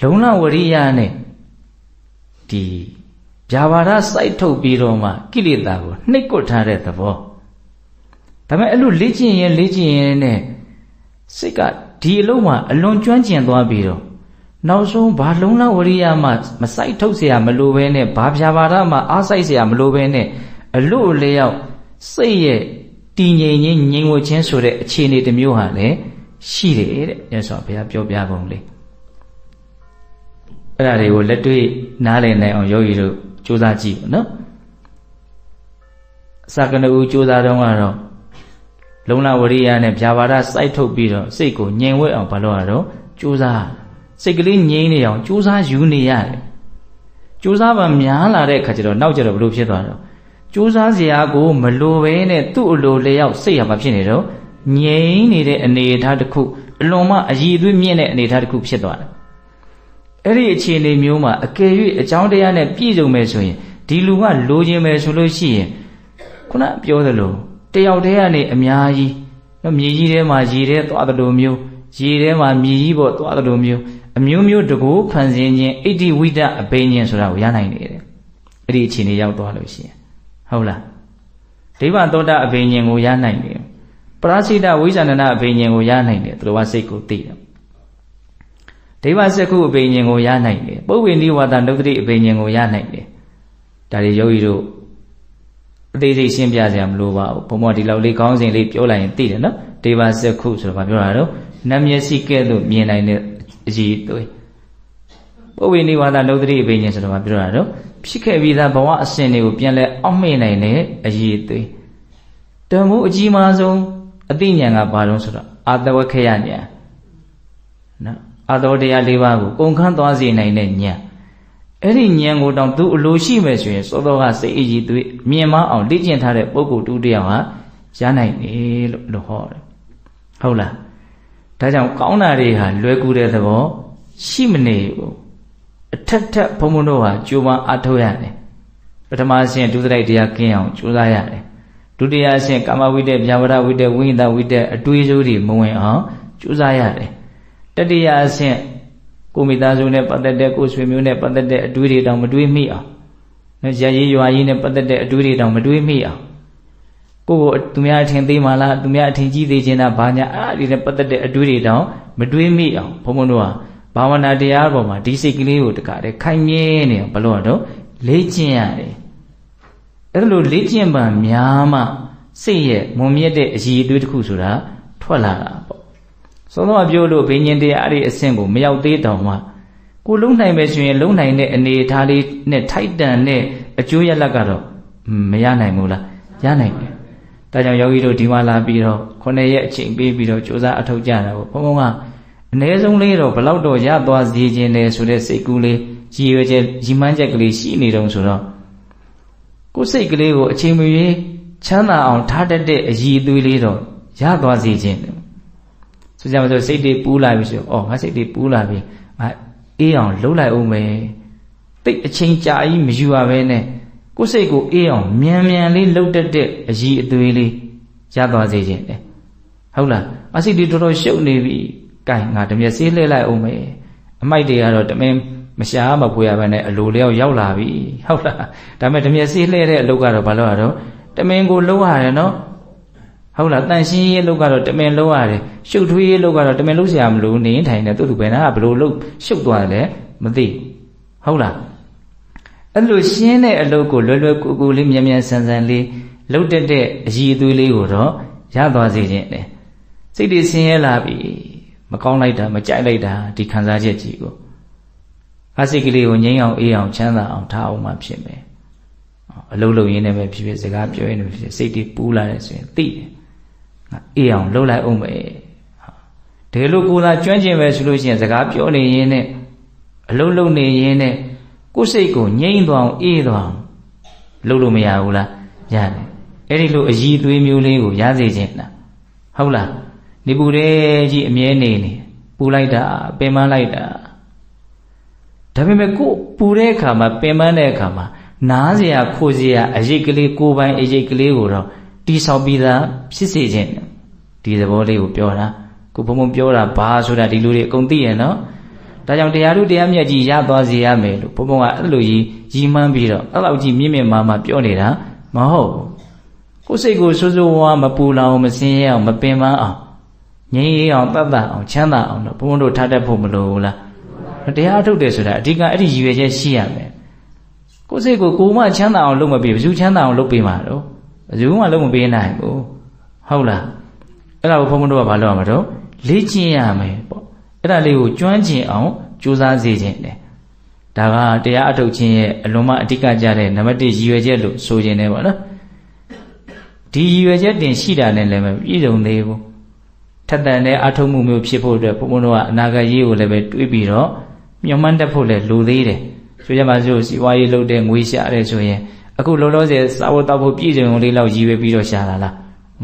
လုံလဝရိယနဲ့ဒီဗျာပါဒစိုက်ထုတ်ပြီးတော့မှကိလေသာကိုနှိပ်ကွပ်ထားတဲ့သဘောဒါပေမဲ့အဲ့လိုလေ့ကျင့်ရင်နဲ့စိတ်ကဒီအလုံးမှာအလွန်ကျွမ်းကျင်သွားပြီးတော့နောက်ဆုံးဘာလုံလဝရိယမှမစိုက်ထုတ်เสียမလိုဘဲနဲ့ဘာဗျာပါဒမှအားစိုက်เสียမလိုဘဲနဲ့အလို့အလျောက်စိတ်ရဲ့တည်ငြိမ်ခြင်းငြိမ်ဝတ်ခြင်းဆိုတဲ့အခြေအနေတစ်မျိုးဟာလည်းရှိတယ်တဲ့မြတ်စွာဘုရားပြောပြကုန်လေအဲ့ဒါတွေကိုလက်တွေ့နားလည်နိုင်အောင်ယောဂီတို့ကြိုးစားကြည့်ပါနော်အစကနဦးကြိုးစားတော့ကတော့လုံလဝရိယနဲ့ဗျာပါဒစိုက်ထုတ်ပြီးတော့စိတ်ကိုငြိမ်ဝတ်အောင်ဘာလို့ရတော့ကြိုးစားစိတ်ကလေးငြိမ်နေအောင်ကြိုးစားယူနေရတယ်ကြိုးစားပါများလာတဲ့အခါကျတော့နောက်ကျတော့ဘလို့ဖြစ်သွားတော့ကြိုးစားစရာကိုမလိုဘဲနဲ့သူ့အလိုလျောက်စိတ်ရမှာဖြစ်နေတော့ငြိမ်နေတဲ့အနေအထားတစ်ခုအလွန်မှအည်သွေးမြင့်တဲ့အနေအထားတစ်ခုဖြစ်သွားတယ်အဲ့ဒီအခြေအနေမျိုးမှာအကယ်၍အကြောင်းတရားနဲ့ပြည့်စုံမယ်ဆိုရင်ဒီလူကလိုချင်မယ်ဆိုလို့ရှိရင်ခုနပြောသလိုတယောက်တည်းကနေအများကြီးနော်မြေကြီးထဲမှာရေထဲသွားသလိုမျိုးရေထဲမှာမြေကြီးပေါ်သွားသလိုမျိုးအမျိုးမျိုးတကူဖန်ဆင်းခြင်းဣတိဝိဒအဘိညာဉ်ဆိုတာကိုရနိုင်နေတယ်အဲ့ဒီအခြေအနေရောက်သွားလို့ရှိရင်ဟုတ်လားဒိဗ္ဗသောတာအဘိညာဉ်ကိုရနိုင်တယ်ပရစိတဝိဇာဏနာအဘိညာဉ်ကိုရနိုင်တယ်သူတော်ကစိတ်ကိုသိတယ်ဒိဗ္ဗစက္ခုအဘိညာဉ်ကိုရနိုင်တယ်ပုဗ္ဗေနိဝါဒနုတ္တိအဘိညာဉ်ကိုရနိုင်တယ်ဒါတွေယောဂီတို့အသေးစိတ်ရှင်းပြစရာမလိုပါဘူးဘုံမောဒီလောက်လေးခေါင်းစဉ်လေးပြောလိုက်ရင်သိတယ်နော်ဒိဗ္ဗစက္ခုဆိုတော့ဘာပြောတာတော့နတ်မျက်စိကဲ့သို့မြင်နိုင်တဲ့အည်သွေးပုဗ္ဗေနိဝါဒနုတ္တိအဘိညာဉ်ဆိုတော့ဘာပြောတာတော့ဖြစ်ခဲ့ပြီးသားဘဝအစဉ်တွေကိုပြန်လဲအောက်မေ့နိုင်တဲ့အည်သွေးတမှုအကြီးမားဆုံးအသိဉာဏ်ကဘာလို့ဆိုတော့အာတဝခေယဉာဏ်နော်အာတော်တရား၄ပါးကိုကုန်ခန်းသွားစေနိုင်တဲ့ဉာဏ်အဲ့ဒီဉာဏ်ကိုတောင်သူအလိုရှိမယ်ဆိုရင်စောစောကစိတ်အည်သွေးမြင်မအောင်လေ့ကျင့်ထားတဲ့ပုဂ္ဂိုလ်တူတယောက်ဟာရနိုင်တယ်လို့ဟောတယ်ဟုတ်လားဒါကြောင့်ကောင်းတာတွေဟာလွယ်ကူတဲ့သဘောရှိမနေဘူးအထက်ထက်ဘုံဘုံတို့ဟာကြိုးပမ်းအားထုတ်ရတယ်ပထမအဆင့်ဒုစရိုက်တရားကင်းအောင်ကြိုးစားရတယ်ဒုတိယအဆင့်ကာမဝိတ္တဗျာပါဒဝိတ္တဝိညာဏဝိတ္တအတွေးစိုးတွေမဝင်အောင်ကြိုးစားရတယ်တတိယအဆင့်ကိုမိသားစုနဲ့ပတ်သက်တဲ့ကိုဆွေမျိုးနဲ့ပတ်သက်တဲ့အတွေးတွေတောင်မတွေးမိအောင်နော်ရရေးရွာရေးနဲ့ပတ်သက်တဲ့အတွေးတွေတောင်မတွေးမိအောင်ကိုသူများအထင်သေးမှလားသူများအထင်ကြီးသေးခြင်းလားဘာညာအဲ့ဒီနဲ့ပတ်သက်တဲ့အတွေးတွေတောင်မတွေးမိအောင်ဘုံဘုံတို့ဟာဘာဝနာတရားပေါ်မှာဒီစိတ်ကလေးကိုတခါတည်းခိုင်မြဲနေအောင်ဘလို့တော့လေ့ကျင့်ရတယ်အဲ့လိုလေ့ကျင့်မှများမှစိတ်ရဲ့မွန်မြတ်တဲ့အည်အသွေးတစ်ခုဆိုတာထွက်လာတာပေါ့စောစောပြောလို့ဘိညာဉ်တရားအဲ့ဒီအဆင့်ကိုမရောက်သေးတောင်မှကိုလုံးနိုင်မယ်ဆိုရင်လုံးနိုင်တဲ့အနေအထားလေးနဲ့ထိုက်တန်တဲ့အကျိုးရလဒ်ကတော့မရနိုင်ဘူးလားရနိုင်တယ်ဒါကြောင့်ယောဂီတို့ဒီမှာလာပြီးတော့9ရက်အချိန်ပေးပြီးတော့ကြိုးစားအထောက်ကြတာပေါ့ဘုံဘုံက အနည်းဆုံးလေးတော့ဘလောက်တော့ရသွားစေခြင်းလဲဆိုတဲ့စိတ်ကူးလေးရည်ရွယ်ချက်ရည်မှန်းချက်ကလေးရှိနေတော့ဆိုတော့ကိုယ်စိတ်ကလေးကိုအချိန်မရွေးချမ်းသာအောင်ထားတတ်တဲ့အရည်အသွေးလေးတော့ရသွားစေခြင်းဆိုကြပါစို့စိတ်တွေပူးလာပြီဆိုတော့ငါစိတ်တွေပူးလာပြီငါအေးအောင်လှုပ်လိုက်အောင်မယ်တိတ်အချိန်ကြာကြီးမယူရဘဲနဲ့ကိုယ်စိတ်ကိုအေးအောင်မြန်မြန်လေးလှုပ်တတ်တဲ့အရည်အသွေးလေးရသွားစေခြင်းလေဟုတ်လားအစိတ်တွေတော်တော်ရှုပ်နေပြီကဲငါတမျက်စေးလှည့်လိုက်အောင်မယ်အမိုက်တွေကတော့တမင်မရှားမပွေရဘဲနဲ့အလိုလျောက်ရောက်လာပြီဟုတ်လားဒါပေမဲ့တမျက်စေးလှည့်တဲ့အလုပ်ကတော့ဘာလို့ရတော့တမင်ကိုလှုပ်ရတယ်နော်ဟုတ်လားတန်ရှင်းရေးအလုပ်ကတော့တမင်လှုပ်ရတယ်ရှုပ်ထွေးရေးအလုပ်ကတော့တမင်လှုပ်เสียမလို့နေထိုင်နေသူ့သူပဲနာကဘလို့လှုပ်ရှုပ်သွားတယ်မသိဟုတ်လားအဲ့လိုရှင်းတဲ့အလုပ်ကိုလွယ်လွယ်ကူကူလေးမြန်မြန်ဆန်ဆန်လေးလှုပ်တတ်တဲ့အရည်အသွေးလေးကိုတော့ရသွားစေခြင်းလေစိတ်တွေဆင်းရဲလာပြီမကောင်းလိုက်တာမကြိုက်လိုက်တာဒီခံစားချက်ကြီးကိုအစိတ်ကလေးကိုငြိမ်းအောင်အေးအောင်ချမ်းသာအောင်ထားအောင်မှဖြစ်မယ်အလုံးလုံးရင်းနဲ့ပဲဖြစ်ဖြစ်စကားပြောရင်းနဲ့ဖြစ်စိတ်တွေပူးလာတယ်ဆိုရင်သိတယ်ငါအေးအောင်လှုပ်လိုက်အောင်မယ်တကယ်လို့ကိုယ်သာကျွမ်းကျင်ပဲဆိုလို့ရှိရင်စကားပြောနေရင်းနဲ့အလုံးလုံးနေရင်းနဲ့ကိုယ်စိတ်ကိုငြိမ်းသွားအောင်အေးသွားအောင်လှုပ်လို့မရဘူးလားရတယ်အဲ့ဒီလိုအည်သွေးမျိုးလေးကိုရစေခြင်းလားဟုတ်လားနေပူတဲ့ကြီးအမြဲနေပူလိုက်တာပင်ပန်းလိုက်တာဒါပေမဲ့ကိုပူတဲ့အခါမှာပင်ပန်းတဲ့အခါမှာနားเสียခိုးเสียအရိတ်ကလေးကိုယ်ပိုင်အရိတ်ကလေးကိုတော့တိဆောက်ပြီးသားဖြစ်စေခြင်းဒီသဘောလေးကိုပြောတာကိုဘုံဘုံပြောတာဘာဆိုတာဒီလူတွေအကုန်သိရနော်ဒါကြောင့်တရားထုတရားမြတ်ကြီးရသွားစေရမယ်လို့ဘုံဘုံကအဲ့လိုကြီးမှန်းပြီးတော့အဲ့လောက်ကြီးမြင့်မြင့်မာမာပြောနေတာမဟုတ်ကိုယ်စိတ်ကိုစိုးစိုးဝါးမပူလောင်မစင်းရအောင်မပင်ပန်းအောင်ငြိမ်းရအောင်တတ်တတ်အောင်ချမ်းသာအောင်တော့ဘုံဘုံတို့ထားတတ်ဖို့မလိုဘူးလားတရားထုတ်တယ်ဆိုတာအဓိကအဲ့ဒီရည်ရွယ်ချက်ရှိရမယ်ကိုယ်စိတ်ကိုကိုယ်မှချမ်းသာအောင်လုပ်မပေးဘယ်သူချမ်းသာအောင်လုပ်ပေးမှာတော့ဘယ်သူမှလုပ်မပေးနိုင်ဘူးဟုတ်လားအဲ့ဒါကိုဘုံဘုံတို့ကဘာလုပ်ရမှာတော့လေ့ကျင့်ရမယ်ပေါ့အဲ့ဒါလေးကိုကျွမ်းကျင်အောင်ကြိုးစားစေခြင်းလေဒါကတရားအထုတ်ခြင်းရဲ့အလွန်မှအဓိကကြတဲ့နံပါတ်1ရည်ရွယ်ချက်လို့ဆိုခြင်းနဲ့ပေါ့နော်ဒီရည်ရွယ်ချက်တင်ရှိတာနဲ့လည်းမပြည့်စုံသေးဘူးထက်သန်တဲ့အထုတ်မှုမျိုးဖြစ်ဖို့အတွက်ဘုံဘုံတို့ကအနာဂတ်ရေးကိုလည်းပဲတွေးပြီးတော့မျှော်မှန်းတတ်ဖို့လည်းလိုသေးတယ်ဆိုကြပါစို့စီဝါရေးလုပ်တဲ့ငွေရှာတယ်ဆိုရင်အခုလောလောဆယ်စာဝတ်တောက်ဖို့ပြည့်စုံလေးလောက်ရည်ရွယ်ပြီးတော့ရှာတာလာ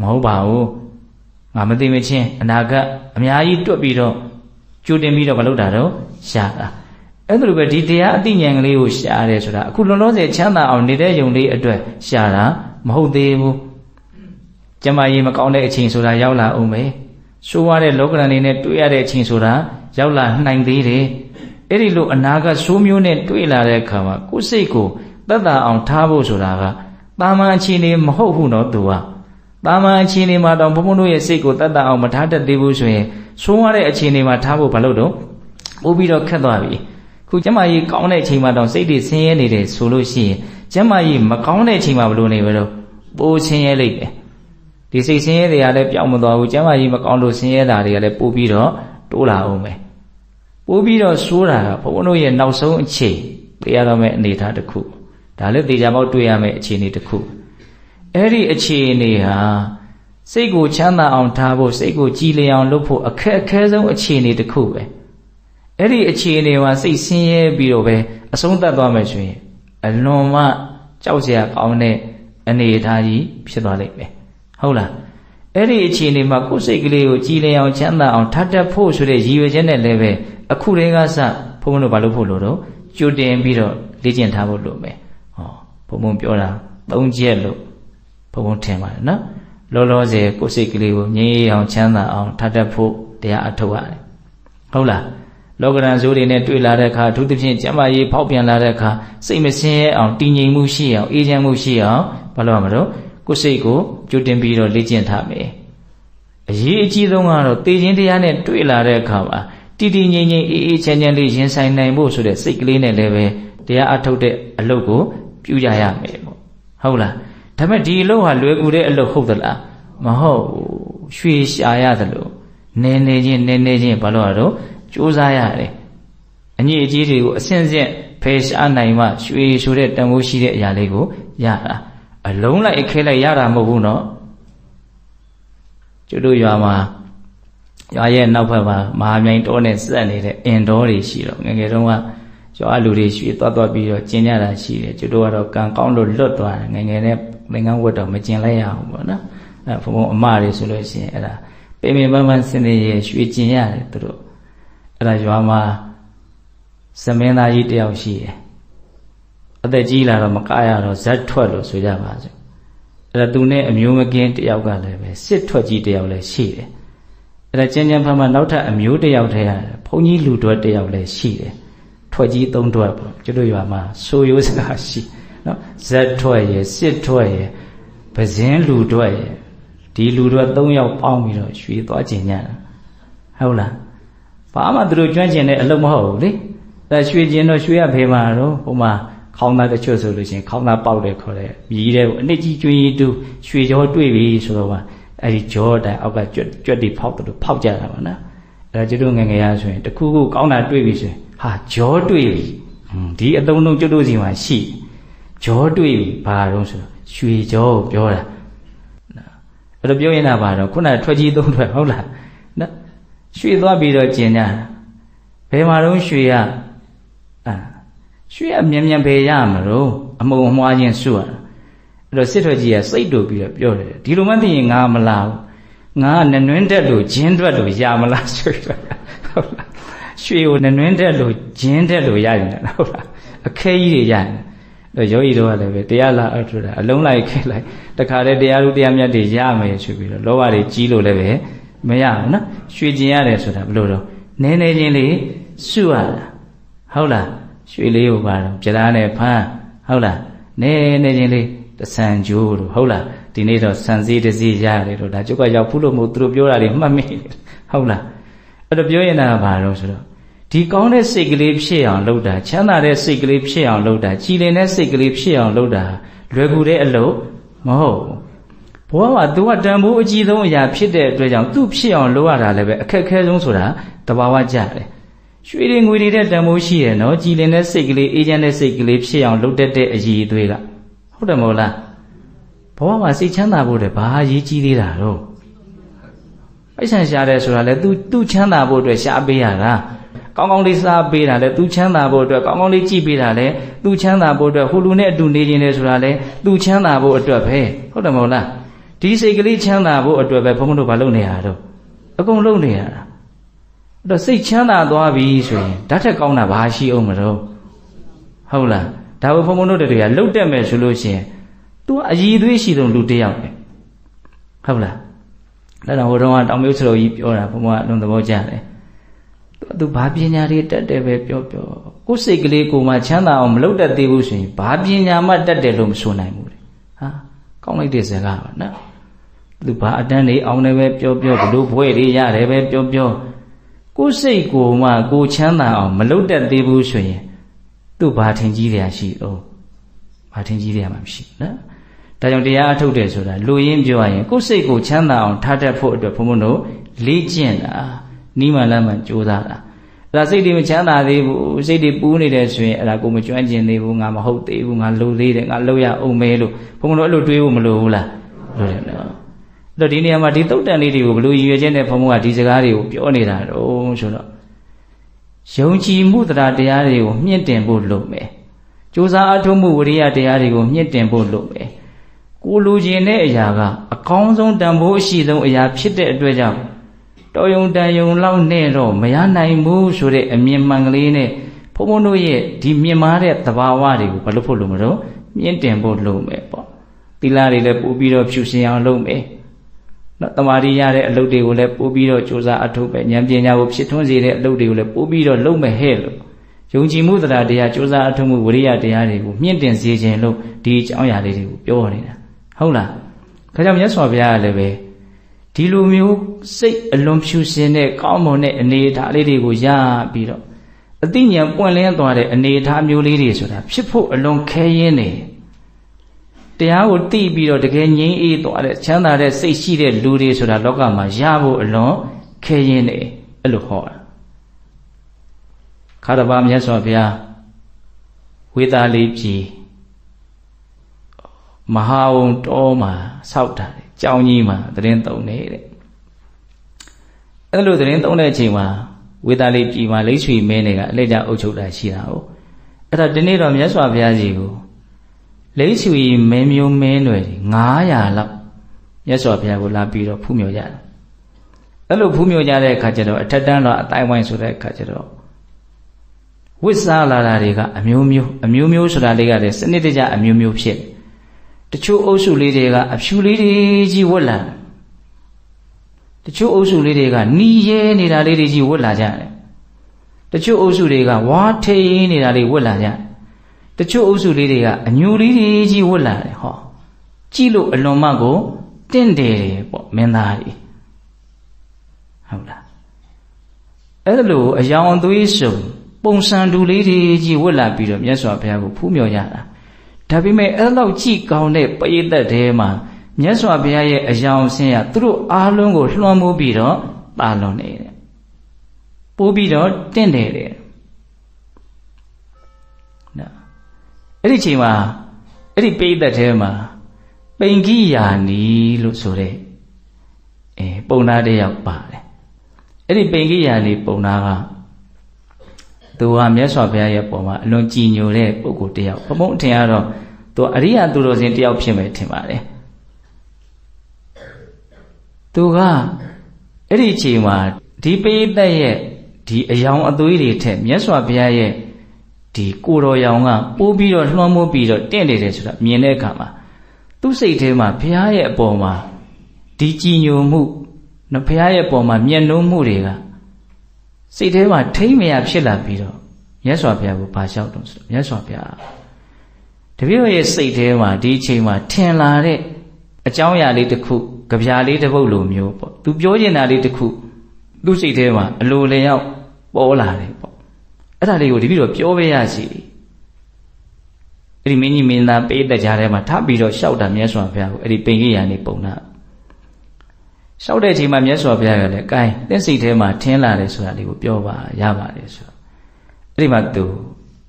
းမဟုတ်ပါဘူးငါမသိမချင်းအနာဂတ်အများကြီးတွက်ပြီးတော့ကြိုတင်ပြီးတော့မလုပ်တာတော့ရှာတာအဲ့ဒါလိုပဲဒီတရားအသိဉာဏ်ကလေးကိုရှာရတယ်ဆိုတာအခုလောလောဆယ်ချမ်းသာအောင်နေတဲ့ယုံလေးအတွက်ရှာတာမဟုတ်သေးဘူးကျမကြီးမကောင်းတဲ့အချိန်ဆိုတာရောက်လာအောင်ပဲဆိုးရတဲ့လောကရန်နေနဲ့တွေ့ရတဲ့အချိန်ဆိုတာရောက်လာနိုင်သေးတယ်အဲ့ဒီလိုအနာဂတ်ဆိုးမျိုးနဲ့တွေ့လာတဲ့အခါမှာကိုယ်စိတ်ကိုသက်သာအောင်ထားဖို့ဆိုတာကတာမန်အခြေအနေမဟုတ်ဘူးနော်သူကတာမန်အခြေအနေမှာတော့ဘုံဘုံတို့ရဲ့စိတ်ကိုသက်သာအောင်မထားတတ်သေးဘူးဆိုရင်ဆိုးရတဲ့အခြေအနေမှာထားဖို့ဘာလို့တော့ပို့ပြီးတော့ခက်သွားပြီခုကျမကြီးကောင်းတဲ့အချိန်မှာတော့စိတ်တွေဆင်းရဲနေတယ်ဆိုလို့ရှိရင်ကျမကြီးမကောင်းတဲ့အချိန်မှာဘလို့နေပဲတော့ပိုးဆင်းရဲလိုက်တယ်ဒီစိတ်ဆင်းရဲတွေကလည်းပြောင်းမသွားဘူးကျမကြီးမကောင်းလို့ဆင်းရဲတာတွေကလည်းပို့ပြီးတော့တိုးလာအောင်ပဲပို့ပြီးတော့ဆိုးတာကဘုံဘုံတို့ရဲ့နောက်ဆုံးအခြေသိရတော့မယ့်အနေအထားတစ်ခုဒါလည်းသေချာပေါက်တွေ့ရမယ့်အခြေအနေတစ်ခုအဲ့ဒီအခြေအနေဟာစိတ်ကိုချမ်းသာအောင်ထားဖို့စိတ်ကိုကြည်လင်အောင်လုပ်ဖို့အခက်အခဲဆုံးအခြေအနေတစ်ခုပဲအဲ့ဒီအခြေအနေမှာစိတ်ဆင်းရဲပြီးတော့ပဲအဆုံးသတ်သွားမယ်ဆိုရင်အလွန်မှကြောက်စရာကောင်းတဲ့အနေအထားကြီးဖြစ်သွားလိမ့်မယ်ဟုတ်လားအဲ့ဒီအခြေအနေမှာကိုယ်စိတ်ကလေးကိုကြည်လင်အောင်ချမ်းသာအောင်ထားတတ်ဖို့ဆိုတဲ့ရည်ရွယ်ချက်နဲ့လည်းပဲအခုတည်းကစဘုံဘုံတို့ဘာလို့ဖို့လို့တော့ကြိုတင်ပြီးတော့လေ့ကျင့်ထားဖို့လိုမယ်ဟောဘုံဘုံပြောတာ3ချက်လို့ဘုံဘုံထင်ပါတယ်နော်လောလောဆယ်ကိုယ်စိတ်ကလေးကိုငြိမ်းအောင်ချမ်းသာအောင်ထားတတ်ဖို့တရားအထုတ်ရတယ်ဟုတ်လားလောကရန်ဇိုးတွေနဲ့တွေ့လာတဲ့အခါအထူးသဖြင့်ကျမကြီးဖောက်ပြန်လာတဲ့အခါစိတ်မဆင်းရဲအောင်တည်ငြိမ်မှုရှိအောင်အေးချမ်းမှုရှိအောင်ဘာလို့ရမလို့ကိုယ်စိတ်ကိုကြိုတင်ပြီးတော့လေ့ကျင့်ထားမယ်အရေးအကြီးဆုံးကတော့တေခြင်းတရားနဲ့တွေ့လာတဲ့အခါမှာတည်တည်ငြိမ်ငြိမ်အေးအေးချမ်းချမ်းလေးရင်ဆိုင်နိုင်ဖို့ဆိုတဲ့စိတ်ကလေးနဲ့လည်းပဲတရားအထုတ်တဲ့အလုပ်ကိုပြုကြရမယ်ပေါ့ဟုတ်လားဒါပေမဲ့ဒီအလုပ်ဟာလွယ်ကူတဲ့အလုပ်ဟုတ်သလားမဟုတ်ရွှေရှာရတယ်လို့နေနေချင်းဘာလို့ရတော့ကြိုးစားရတယ်အညစ်အကြေးတွေကိုအစင်စင်ဖယ်ရှားနိုင်မှရွှေဆိုတဲ့တန်ဖိုးရှိတဲ့အရာလေးကိုရတာအလုံးလိုက်အခဲလိုက်ရတာမဟုတ်ဘူးနော်ကျွတ်တို့ရွာမှာ ရွာရဲ့နောက်ဘက်မှာမဟာမြိုင်တောနဲ့ဆက်နေတဲ့အင်တော်တွေရှိတော့ငယ်ငယ်တုန်းကရွာလူတွေရွှေသွားပြီးတော့ကျင်ကြတာရှိတယ်ကျွတ်တို့ကတော့ကံကောင်းလို့လွတ်သွားတယ်ငယ်ငယ်နဲ့သင်္ကန်းဝတ်တော့မကျင်လိုက်ရအောင်ပေါ့နော်အဲဘုံဘုံအမတွေဆိုလို့ရှိရင်အဲ့ဒါပင်ပင်ပန်းပန်းစင်နေရရွှေကျင်ရတယ်သူတို့အဲ့ဒါရွာမှာသမင်းသားကြီးတယောက်ရှိတယ်အသက်ကြီးလာတော့မကရတော့ဇက်ထွက်လို့ဆိုကြပါစို့အဲ့ဒါသူနဲ့အမျိုးမကင်းတယောက်ကလည်းပဲစစ်ထွက်ကြီးတယောက်လည်းရှိတယ်အဲ့ဒါကျန်ကျန်ဖမ်းဖမ်းနောက်ထပ်အမျိုးတယောက်ထဲရတယ်ဘုန်းကြီးလူတွဲတယောက်လည်းရှိတယ်ထွက်ကြီး3တွဲပေါ့ကျွတ်တို့ရွာမှာဆိုရိုးစကားရှိနော်ဇက်ထွက်ရယ်စစ်ထွက်ရယ်ပဇင်းလူတွဲရယ်ဒီလူတွဲ3ယောက်ပေါင်းပြီးတော့ရွှေသွားကျင်ကြတာဟုတ်လားဘာမှသူတို့ကျွမ်းကျင်တဲ့အလုပ်မဟုတ်ဘူးလေဒါရွှေကျင်တော့ရွှေရဖေးမှာတော့ဟိုမှာခေါင်းသားတချို့ဆိုလို့ရှိရင်ခေါင်းသားပေါက်တယ်ခေါ်တယ်မြည်တယ်အနစ်ကြီးကျွေးတူရွှေကြောတွေ့ပြီဆိုတော့အဲ့ဒီကြောတိုင်အောက်ကကြွက်တွေဖောက်တယ်လို့ဖောက်ကြတာပါနော်အဲ့ဒါကျွတ်တို့ငငယ်ရဆိုရင်တခုခုကောင်းတာတွေ့ပြီဆိုရင်ဟာကြောတွေ့ပြီဒီအသုံးလုံးကျွတ်တို့စီမှာရှိကြောတွေ့ပြီဘာတော့ဆိုရွှေကြောကိုပြောတာအဲ့တော့ပြောရင်တော့ဘာတော့ခုနထွက်ကြီး3ထွက်ဟုတ်လားနော်ရွှေသွားပြီးတော့ကျင်ကြဘယ်မှာတော့ရွှေရရွှေရမြန်မြန်ပဲရမှာတော့အမုံအမွားချင်းစွတ်ရအဲ့တော့စစ်ထွက်ကြီးကစိတ်တူပြီးတော့ပြောတယ်ဒီလိုမှသိရင်ငါမလာဘူးငါကနနွင်းတက်လို့ဂျင်းထွက်လို့ရမလားဆိုတော့ဟုတ်လားရွှေကိုနနွင်းတက်လို့ဂျင်းတက်လို့ရရင်ဟုတ်လားအခဲကြီးတွေရရင်တော့ယောဂီတို့ကလည်းပဲတရားလာအထုတာအလုံးလိုက်ခဲလိုက်တခါတည်းတရားလူတရားမြတ်တွေရမယ်ဆိုပြီးတော့လောဘတွေကြီးလို့လည်းပဲမရဘူးနော်ရွှေကျင်ရတယ်ဆိုတာဘယ်လိုတော့နည်းနည်းချင်းလေးစွရတာဟုတ်လားရွှေလေးကိုပါတော့ပြလားနဲ့ဖမ်းဟုတ်လားနည်းနည်းချင်းလေးတဆန်ကျိုးလို့ဟုတ်လားဒီနေ့တော့ဆန်စည်းတစ်စီးရတယ်လို့ဒါကျုပ်ကရောက်ဘူးလို့မဟုတ်သူတို့ပြောတာတွေမှတ်မိဟုတ်လားအဲ့တော့ပြောရင်လည်းဘာလို့ဆိုတော့ဒီကောင်းတဲ့စိတ်ကလေးဖြစ်အောင်လုပ်တာချမ်းသာတဲ့စိတ်ကလေးဖြစ်အောင်လုပ်တာကြည်လင်တဲ့စိတ်ကလေးဖြစ်အောင်လုပ်တာလွယ်ကူတဲ့အလုပ်မဟုတ်ဘူးဘဝမှာ तू ကတန်ဖိုးအကြီးဆုံးအရာဖြစ်တဲ့အတွက်ကြောင့်သူ့ဖြစ်အောင်လုပ်ရတာလည်းပဲအခက်အခဲဆုံးဆိုတာတဘာဝကြတယ်ရွှေတွေငွေတွေတဲ့တန်ဖိုးရှိရနော်ကြည်လင်တဲ့စိတ်ကလေးအေးချမ်းတဲ့စိတ်ကလေးဖြစ်အောင်လုပ်တတ်တဲ့အရည်အသွေးကဟုတ်တယ်မဟုတ်လားဘဝမှာစိတ်ချမ်းသာဖို့တဲ့ဘာအရေးကြီးသေးတာတော့ပိုက်ဆံရှာတယ်ဆိုတာလေ तू ချမ်းသာဖို့အတွက်ရှာပေးရတာကောင်းကောင်းလေးစားပေးတာလေ तू ချမ်းသာဖို့အတွက်ကောင်းကောင်းလေးကြည့်ပေးတာလေ तू ချမ်းသာဖို့အတွက်ဟိုလူနဲ့အတူနေခြင်းလေဆိုတာလေ तू ချမ်းသာဖို့အတွက်ပဲဟုတ်တယ်မဟုတ်လားဒီစိတ်ကလေးချမ်းသာဖို့အတွက်ပဲဘုန်းဘုန်းတို့ဘာလုပ်နေရတော့အကုန်လုပ်နေရတာအဲ့တော့စိတ်ချမ်းသာသွားပြီဆိုရင်ဓာတ်ထက်ကောင်းတာဘာရှိအောင်မလို့ဟုတ်လားဒါဘုန်းဘုန်းတို့တွေကလှုပ်တက်မယ်ဆိုလို့ရှိရင် तू အရည်သွေးရှိဆုံးလူတစ်ယောက်ပဲဟုတ်လားဒါတော့ဟိုတုန်းကတောင်မျိုးစလိုကြီးပြောတာဘုန်းဘုန်းကအလုံးသဘောကျတယ်သူဘာပညာတွေတတ်တယ်ပဲပြောကိုယ်စိတ်ကလေးကိုမှချမ်းသာအောင်မလုပ်တတ်သေးဘူးဆိုရင်ဘာပညာမှတတ်တယ်လို့မဆိုနိုင်ဘူးလေဟာကောင်းလိုက်တဲ့စကားပါနော်သူဘာအတန်းတွေအောင်တယ်ပဲပြောဘလို့ဘွဲတွေရတယ်ပဲပြောကိုယ်စိတ်ကိုမှကိုချမ်းသာအောင်မလုပ်တတ်သေးဘူးဆိုရင်သူဘာထင်ကြီးတယ်ရှိအောင်ဘာထင်ကြီးတယ်မှမရှိနော်ဒါကြောင့်တရားအထုတ်တယ်ဆိုတာလူရင်းပြောရရင်ကိုယ်စိတ်ကိုချမ်းသာအောင်ထားတတ်ဖို့အတွက်ဘုံဘုံတို့လေ့ကျင့်တာနီးမှလမ်းမှကြိုးစားတာအဲ့ဒါစိတ်တွေမချမ်းသာသေးဘူးစိတ်တွေပူးနေတယ်ဆိုရင်အဲ့ဒါကိုမကျွမ်းကျင်သေးဘူးငါမဟုတ်သေးဘူးငါလိုသေးတယ်ငါလောက်ရအောင်မဲလို့ဘုံဘုံတို့အဲ့လိုတွေးဖို့မလိုဘူးလားလိုတယ်နော်အဲ့တော့ဒီနေရာမှာဒီသုတ်တန်လေးတွေကိုဘယ်လိုရည်ရွယ်ချက်နဲ့ဘုံဘုံကဒီစကားတွေကိုပြောနေတာတော့ဆိုတော့ယုံကြည်မှုတရားတွေကိုမြင့်တင်ဖို့လုပ်မယ်ကြိုးစားအထောက်မှုဝိရိယတရားတွေကိုမြင့်တင်ဖို့လုပ်မယ်ကိုလူကျင်တဲ့အရာကအကောင်းဆုံးတန်ဖိုးအရှိဆုံးအရာဖြစ်တဲ့အတွက်ကြောင့်တော်ယုံတန်ယုံလောက်နဲ့တော့မရနိုင်ဘူးဆိုတဲ့အမြင်မှန်ကလေးနဲ့ဘုံဘုံတို့ရဲ့ဒီမြင်မာတဲ့သဘာဝတွေကိုဘာလို့ဖို့လို့မလို့မြင့်တင်ဖို့လုပ်မယ်ပေါ့သီလတွေလည်းပို့ပြီးတော့ဖြူစင်အောင်လုပ်မယ်နော်တမာရီရတဲ့အလုပ်တွေကိုလည်းပို့ပြီးတော့ကြိုးစားအထောက်ပဲဉာဏ်ပညာကိုဖြစ်ထွန်းစေတဲ့အလုပ်တွေကိုလည်းပို့ပြီးတော့လုပ်မယ်ဟဲ့လို့ယုံကြည်မှုတရားကြိုးစားအထောက်မှုဝိရိယတရားတွေကိုမြင့်တင်စေခြင်းလို့ဒီအကြောင်းအရာလေးတွေကိုပြောနေတာဟုတ်လားဒါကြောင့်မြတ်စွာဘုရားကလည်းပဲဒီလိုမျိုးစိတ်အလွန်ဖြူစင်တဲ့ကောင်းမွန်တဲ့အနေအထားလေးတွေကိုရပြီးတော့အသိဉာဏ်ပွင့်လင်းသွားတဲ့အနေအထားမျိုးလေးတွေဆိုတာဖြစ်ဖို့အလွန်ခဲယဉ်းနေတရားကိုသိပြီးတော့တကယ်ငြိမ်းအေးသွားတဲ့ချမ်းသာတဲ့စိတ်ရှိတဲ့လူတွေဆိုတာလောကမှာရဖို့အလွန်ခဲယဉ်းနေအဲ့လိုဟောတာခါတပါမြတ်စွာဘုရားဝေသာလိပြည်မဟာဝုံတော်မှာဆောက်တာကြောင်းကြီးမှာသတင်းသုံးနေတဲ့ အဲ့လိုသတင်းသုံးတဲ့အချိန်မှာဝေသာလိပြည်မှာလိတ်ဆွေမင်းတွေကအလှည့်ကျအုပ်ချုပ်တာရှိတာဟုတ်အဲ့ဒါဒီနေ့တော့မြတ်စွာဘုရားကြီးကိုလိတ်ဆွေမင်းမျိုးမင်းတွေ900လောက်မြတ်စွာဘုရားကိုလာပြီးတော့ဖူးမြော်ကြတယ်အဲ့လိုဖူးမြော်ကြတဲ့အခါကျတော့အထက်တန်းတော့အတိုင်းဝိုင်းဆိုတဲ့အခါကျတော့ဝိစားလာတာတွေကအမျိုးမျိုးဆိုတာလေးကလည်းစနစ်တကျအမျိုးမျိုးဖြစ်တချို့အုပ်စုလေးတွေကအဖြူလေးတွေကြီးဝတ်လာတချို့အုပ်စုလေးတွေကနီးရဲနေတာလေးတွေကြီးဝတ်လာကြတယ်တချို့အုပ်စုတွေကဝါထိန်နေတာလေးဝတ်လာကြတယ်တချို့အုပ်စုလေးတွေကအညူလေးတွေကြီးဝတ်လာတယ်ဟောကြည့်လို့အလွန်မှကိုတင့်တယ်ပေါ့မင်းသားကြီးဟုတ်လားအဲ့လိုအယောင်အသွေးစုံပုံစံတူလေးတွေကြီးဝတ်လာပြီးတော့မြတ်စွာဘုရားကိုဖူးမြော်ရတာဒါပေမဲ့အဲ့လောက်ကြည့်ကောင်းတဲ့ပရိသတ်တွေမှာမြတ်စွာဘုရားရဲ့အယောင်အဆင်းရသူတို့အားလုံးကိုလွှမ်းမိုးပြီးတော့ပါလွန်နေတယ်ပိုးပြီးတော့တင့်တယ်တဲ့နော်အဲ့ဒီချိန်မှာအဲ့ဒီပရိသတ်တွေမှာပိန်ခိယာနီလို့ဆိုတဲ့ပုံနာတစ်ယောက်ပါတယ်အဲ့ဒီပိန်ခိယာနီပုံနာကသူဟာမြတ်စွာဘုရားရဲ့ပုံမှာအလွန်ကြည်ညိုတဲ့ပုဂ္ဂိုလ်တစ်ယောက်ဘုံဘုံအထင်ကတော့သူအရိယသူတော်စင်တစ်ယောက်ဖြစ်မယ်ထင်ပါတယ်သူကအဲ့ဒီချိန်မှာဒီပိဋကရဲ့ဒီအယောင်အသွေးတွေထက်မြတ်စွာဘုရားရဲ့ဒီကိုယ်တော်ရောင်ကပိုးပြီးတော့လွှမ်းမိုးပြီးတော့တင့်နေတယ်ဆိုတာမြင်တဲ့အခါမှာသူ့စိတ်ထဲမှာဘုရားရဲ့အပေါ်မှာဒီကြည်ညိုမှုနော်ဘုရားရဲ့အပေါ်မှာမျက်နှာမှုတွေကစိတ်ထဲမှာထိမ့်မရဖြစ်လာပြီးတော့မြတ်စွာဘုရားကိုဘာလျှောက်တော့ဆိုမြတ်စွာဘုရားတပည့်တော်ရဲ့စိတ်ထဲမှာဒီအချိန်မှာထင်လာတဲ့အကြောင်းအရာလေးတစ်ခုကြပြာလေးတစ်ပုဒ်လိုမျိုးပေါ့သူပြောချင်တာလေးတစ်ခုသူ့စိတ်ထဲမှာအလိုလျောက်ပေါ်လာတယ်ပေါ့အဲ့ဒါလေးကိုတပည့်တော်ပြောပေးရစီအဲ့ဒီမင်းကြီးမင်းသားပေးတဲ့ကြားထဲမှာထပ်ပြီးတော့လျှောက်တာမြတ်စွာဘုရားကိုအဲ့ဒီပိန်ခိယာနေပုံနာလျှောက်တဲ့အချိန်မှာမြတ်စွာဘုရားကလည်း gain သင်စိတ်ထဲမှာထင်းလာတယ်ဆိုတာလေးကိုပြောပါရပါတယ်ဆိုတော့အဲ့ဒီမှာသူ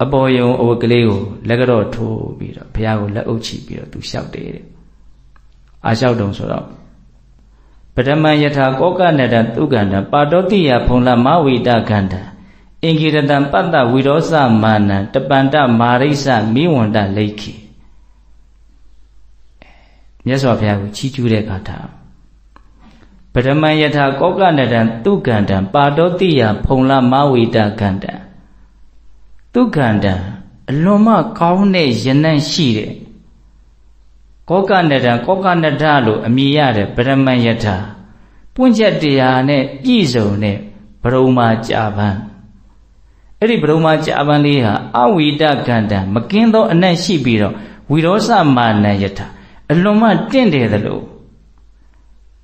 အပေါ်ယုံအဝတ်ကလေးကိုလက်ကတော့ထိုးပြီးတော့ဘုရားကိုလက်အုပ်ချပြီးတော့သူလျှောက်တယ်တဲ့အာလျှောက်တုံဆိုတော့ပထမယထာကောကနတံသုကန္တံပါတောတိယဖုံလမဝိတကန္တံအင်္ဂိရတံပတ္တဝိရောစမာနံတပန္တမာရိစမိဝန္တလိခိမြတ်စွာဘုရားကိုချီးကျူးတဲ့ဂါထာပထမယထာကောကနတံသုကန္တံပါတောတိယဖုံလမဝိတကန္တံသုကန္တံအလွန်မှကောင်းတဲ့ယနံ့ရှိတဲ့ကောကနတံကောကနတလို့အမည်ရတဲ့ပရမယထာပွင့်ချက်တရားနဲ့ပြည့်စုံတဲ့ဘရုံမာကြာပန်းအဲ့ဒီဘရုံမာကြာပန်းလေးဟာအဝိတကန္တံမကင်းသောအနတ်ရှိပြီးတော့ဝိရောစမာနယထာအလွန်မှတင့်တယ်သလို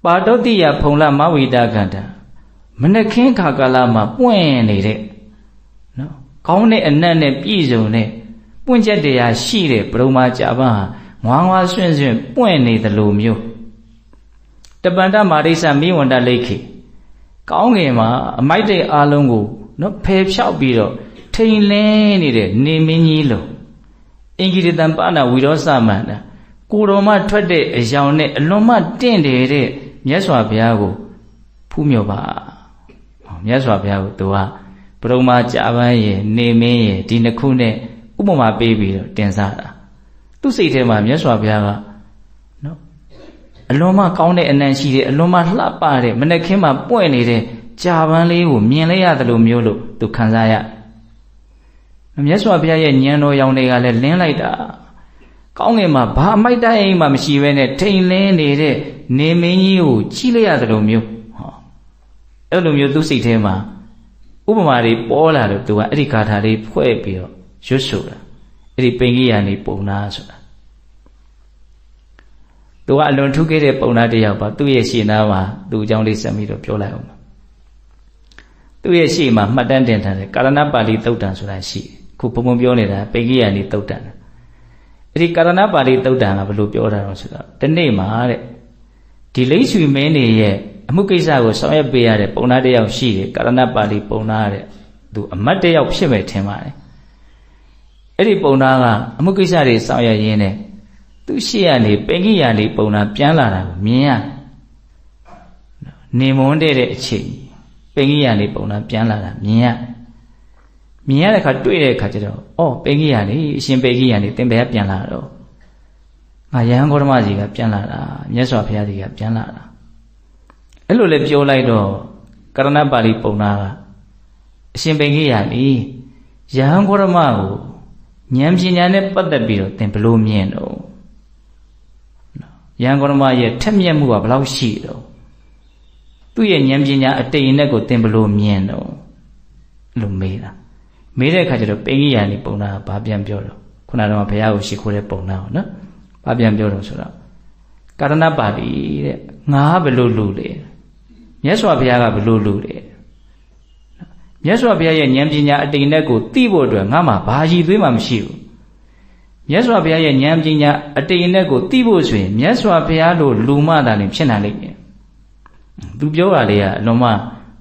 ပါတောတိယဖုံလမဝိတကန္တံမနက်ခင်းခါကာလမှာပွင့်နေတဲ့နော်ကောင်းတဲ့အနတ်နဲ့ပြည့်စုံတဲ့ပွင့်ချက်တရားရှိတဲ့ဘရုံမာကြာပန်းဟာငွားငွားဆွင့်ဆွင့်ပွင့်နေသလိုမျိုးတပန္တမာရိစမိဝန္တလိခိကောင်းငင်မှာအမိုက်တဲ့အားလုံးကိုနော်ဖယ်ဖြောက်ပြီးတော့ထိန်လင်းနေတဲ့နေမင်းကြီးလိုအင်္ဂိရတံပါဏဝိရောစမန္တကိုယ်တော်မှထွက်တဲ့အယောင်နဲ့အလွန်မှတင့်တယ်တဲ့မြတ်စွာဘုရားကိုဖူးမြော်ပါမြတ်စွာဘုရားကိုသူကပရမကြာပန်းရဲ့နေမင်းရဲ့ဒီနှစ်ခုနဲ့ဥပမာပေးပြီးတော့တင်စားတာသူ့စိတ်ထဲမှာမြတ်စွာဘုရားကနော်အလွန်မှကောင်းတဲ့အနံ့ရှိတယ်အလွန်မှလှပတဲ့မနေ့ခင်းမှာပွင့်နေတဲ့ကြာပန်းလေးကိုမြင်လိုက်ရတယ်လို့မျိုးလို့သူခံစားရမြတ်စွာဘုရားရဲ့ဉာဏ်တော်ရောင်တွေကလည်းလင်းလိုက်တာကောင်းငင်မှာဘာအမိုက်တိုင်းမှမရှိဘဲနဲ့ထိန်လင်းနေတဲ့နေမင်းကြီးကိုကြည့်လိုက်ရတယ်လို့မျိုးဟောအဲ့လိုမျိုးသူ့စိတ်ထဲမှာဥပမာတွေပေါ်လာလို့သူကအဲ့ဒီဂါထာလေးဖွဲ့ပြီးတော့ရွတ်ဆိုတာအဲ့ဒီပိန်ခိယာနေပုံနာဆိုတာသူကအလွန်ထူးခဲ့တဲ့ပုံနာတစ်ယောက်ပါသူ့ရဲ့ရှေ့နားမှာသူ့အကြောင်းလေးဆက်ပြီးတော့ပြောလိုက်အောင်သူ့ရဲ့ရှေ့မှာမှတ်တမ်းတင်ထားတယ်ကာရဏပါဠိသုတ်တံဆိုတာရှိတယ်ခုဘုံဘုံပြောနေတာပိန်ခိယာနေသုတ်တံအဲ့ဒီကာရဏပါဠိသုတ်တံကဘယ်လိုပြောတာတော့ဆိုတော့ဒီနေ့မှာတဲ့ဒီလိတ်ဆွေမင်းနေရဲ့အမှုကိစ္စကိုဆောင်ရွက်ပေးရတဲ့ပုံနာတစ်ယောက်ရှိတယ်ကာရဏပါဠိပုံနာတဲ့သူအမတ်တစ်ယောက်ဖြစ်မယ်ထင်ပါတယ်အဲ့ဒီပုံနာကအမှုကိစ္စတွေဆောင်ရွက်ရင်းနဲ့သူရှေ့ကနေပိန်ခိယာနေပုံနာပြန်လာတာကိုမြင်ရနေမွန်းတဲ့အချိန် ပိန်ကြီးရနေပုံလားပြန်လာတာမြင်ရတဲ့ခါတွေ့တဲ့ခါကျတော့အော်ပိန်ကြီးရနေအရှင်ပိန်ကြီးရနေသင်ဘယ်ကပြန်လာတော့ငါယဟန်ဂေါတမကြီးကပြန်လာတာမြတ်စွာဘုရားကြီးကပြန်လာတာအဲ့လိုလေပြောလိုက်တော့ကရဏပါဠိပုံနာကအရှင်ပိန်ကြီးရနေယဟန်ဂေါတမကိုဉာဏ်ပညာနဲ့ပတ်သက်ပြီးတော့သင်ဘလို့မြင်တော့ယဟန်ဂေါတမရဲ့ထက်မြက်မှုကဘယ်လောက်ရှိတော့သူ့ရဲ့ဉာဏ်ပညာအတိမ်နဲ့ကိုသင်ဘလို့မြင်တော့လို့မေးတဲ့အခါကျတော့ပိန်ကြီးရနေပုံနာကဘာပြန်ပြောတော့ခုနကတော့ဘုရားကိုရှိခိုးတဲ့ပုံနာကိုနော်ဘာပြန်ပြောတော့ဆိုတော့ကာရဏပါဠိတဲ့ငါဘယ်လိုလူလဲမြတ်စွာဘုရားကဘယ်လိုလူလဲမြတ်စွာဘုရားရဲ့ဉာဏ်ပညာအတိမ်နဲ့ကိုသိဖို့အတွက်ငါမှဘာရည်သွေးမှမရှိဘူးမြတ်စွာဘုရားရဲ့ဉာဏ်ပညာအတိမ်နဲ့ကိုသိဖို့ဆိုရင်မြတ်စွာဘုရားလိုလူမှသာလျှင်ဖြစ်နိုင်လိမ့်မယ်သူပြောတာလေးကအလုံးမ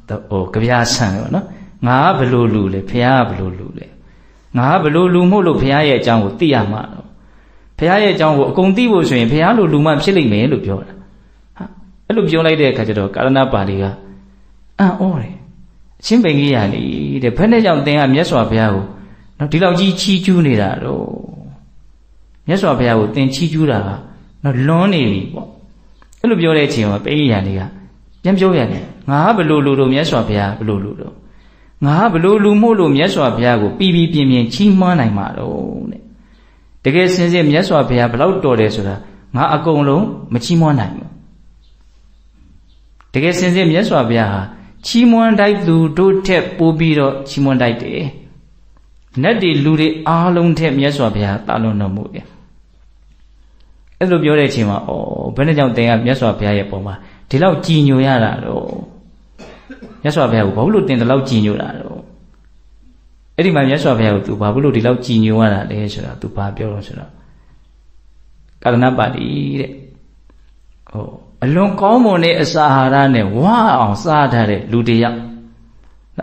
ကြပြားဆန်ရောနော်ငါဘယ်လိုလူလဲဘုရားကဘယ်လိုလူလဲငါဘယ်လိုလူမို့လို့ဘုရားရဲ့အကြောင်းကိုသိရမှာတော့ဘုရားရဲ့အကြောင်းကိုအကုန်သိဖို့ဆိုရင်ဘုရားလိုလူမှဖြစ်လိမ့်မယ်လို့ပြောတာဟာအဲ့လိုပြောလိုက်တဲ့အခါကျတော့ကာရဏပါဠိကအံ့ဩတယ်အချင်းပိန်ကြီးရလေတဲ့ဘယ်နဲ့ကြောင့်သင်ကမြတ်စွာဘုရားကိုနော်ဒီလောက်ကြီးချီးကျူးနေတာတော့မြတ်စွာဘုရားကိုသင်ချီးကျူးတာကနော်လွန်နေပြီပေါ့အဲ့လိုပြောတဲ့အချိန်မှာပိန်ကြီးရလေကပြန်ပြောရတယ်ငါဘယ်လိုလူတော့မြတ်စွာဘုရားဘယ်လိုလူတော့ငါဘယ်လိုလူမို့လို့မြတ်စွာဘုရားကိုပြီးပြင်းချီးမွမ်းနိုင်မှာတော့တဲ့တကယ်စင်စစ်မြတ်စွာဘုရားဘယ်လောက်တော်တယ်ဆိုတာငါအကုန်လုံးမချီးမွမ်းနိုင်ဘူးတကယ်စင်စစ်မြတ်စွာဘုရားဟာချီးမွမ်းတိုက်သူတို့ထက်ပိုပြီးတော့ချီးမွမ်းတိုက်တယ်နတ်တွေလူတွေအားလုံးထက်မြတ်စွာဘုရားတာလွန်တော်မူတယ်အဲ့လိုပြောတဲ့အချိန်မှာဘယ်နဲ့ကြောင့်သင်ကမြတ်စွာဘုရားရဲ့ပုံမှာဒီလောက်ကြည်ညိုရတာတော့မြတ်စွာဘုရားကိုဘာလို့သင်ဒီလောက်ကြည်ညိုတာတော့အဲ့ဒီမှာမြတ်စွာဘုရားကို तू ဘာလို့ဒီလောက်ကြည်ညိုရတာလဲဆိုတာ तू ဘာပြောတော့ဆိုတော့ကာရဏပါဠိတဲ့အလွန်ကောင်းမွန်တဲ့အစာအာဟာရနဲ့ဝါအောင်စားထားတဲ့လူတစ်ယောက်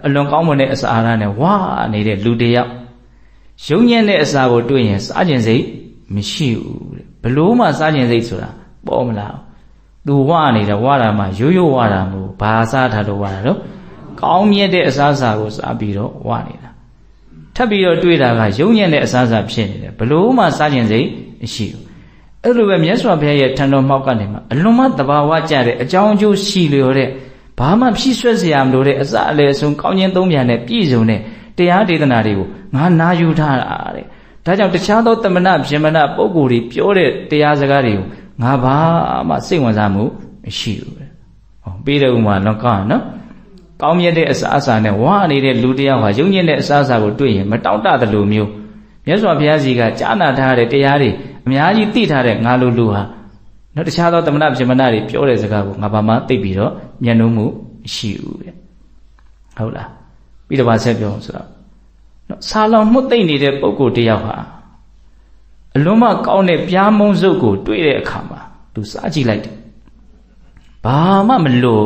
အလွန်ကောင်းမွန်တဲ့အစာအာဟာရနဲ့ဝါနေတဲ့လူတစ်ယောက်ရုံညံ့တဲ့အစာကိုတွေ့ရင်စားခြင်းစိတ်မရှိဘူးတဲ့ဘလို့မှစားခြင်းစိတ်ဆိုတာပေါ်မလာဘူးသူဝါနေတာဝါတာမှရိုးဝါတာမဟုတ်ဘာစားထားလို့ဝါတာတော့ကောင်းမြတ်တဲ့အစားအစာကိုစားပြီးတော့ဝါနေတာထပ်ပြီးတော့တွေ့တာကရုံညံ့တဲ့အစားအစာဖြစ်နေတယ်ဘလို့မှစားခြင်းစိတ်မရှိဘူးအဲ့လိုပဲမြတ်စွာဘုရားရဲ့ထံတော်မှောက်ကနေမှအလွန်မှတဘာဝကြတဲ့အကြောင်းအကျိုးရှိလျော်တဲ့ဘာမှဖြည့်ဆွက်စရာမလိုတဲ့အစအလေအဆုံးကောင်းခြင်းသုံးပြန်နဲ့ပြည့်စုံတဲ့တရားဒေသနာတွေကိုငါနာယူထားတာတဲ့ဒါကြောင့်တခြားသောတမနာဗျမနာပုဂ္ဂိုလ်တွေပြောတဲ့တရားစကားတွေကိုငါဘာမှစိတ်ဝင်စားမှုမရှိဘူးတဲ့ဟောပြီးတဲ့ဥမာတော့ကောင်းနော်ကောင်းမြတ်တဲ့အစားအစာနဲ့ဝါနေတဲ့လူတယောက်ဟာယုံညံ့တဲ့အစားအစာကိုတွေ့ရင်မတောင့်တသလိုမျိုးမြတ်စွာဘုရားစီကကြားနာထားတဲ့တရားတွေအများကြီးသိထားတဲ့ငါလိုလူဟာနော်တခြားသောတမနာဗျမနာတွေပြောတဲ့စကားကိုငါဘာမှသိပြီးတော့မျက်နှာမှုမရှိဘူးတဲ့ဟုတ်လားပြီးတော့ဗာဆက်ပြောဆိုတော့နော်ဆာလောင်မှုသိမ့်နေတဲ့ပုဂ္ဂိုလ်တယောက်ဟာအလွန်မှကောင်းတဲ့ပြားမုံစုပ်ကိုတွေ့တဲ့အခါမှာသူစားကြည့်လိုက်တယ်ဘာမှမလို့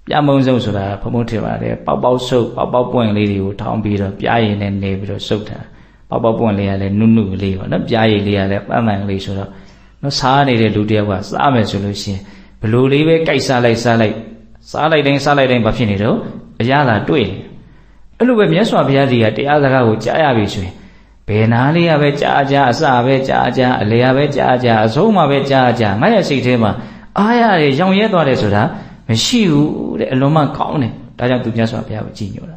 ပြားမုံစုပ်ဆိုတာဘုံဘုံထင်ပါတယ်ပေါက်ပေါက်စုပ်ပေါက်ပေါက်ပွင့်လေးတွေကိုထောင်းပြီးတော့ပြားရည်နဲ့နေပြီးတော့စုပ်ထားပေါက်ပေါက်ပွင့်လေးကလည်းနုနုလေးပေါ့နော်ပြားရည်လေးကလည်းပန်းပန်းလေးဆိုတော့နော်စားနေတဲ့လူတယောက်ကစားမယ်ဆိုလို့ရှိရင်ဘလို့လေးပဲကြိုက်စားလိုက်တိုင်းဘာဖြစ်နေတော့အရသာတွေ့တယ်အဲ့လိုပဲမြတ်စွာဘုရားကြီးကတရားစကားကိုကြားရပြီဆိုရင်ဘယ်နာလေးကပဲကြားအစပဲကြားအလေကပဲကြားအဆုံးမှပဲကြားငါရဲ့စိတ်ထဲမှာအားရတယ်ရောင်ရဲသွားတယ်ဆိုတာမရှိဘူးတဲ့အလုံးမကောင်းတယ်ဒါကြောင့်သူမြတ်စွာဘုရားကိုကြည်ညိုတာ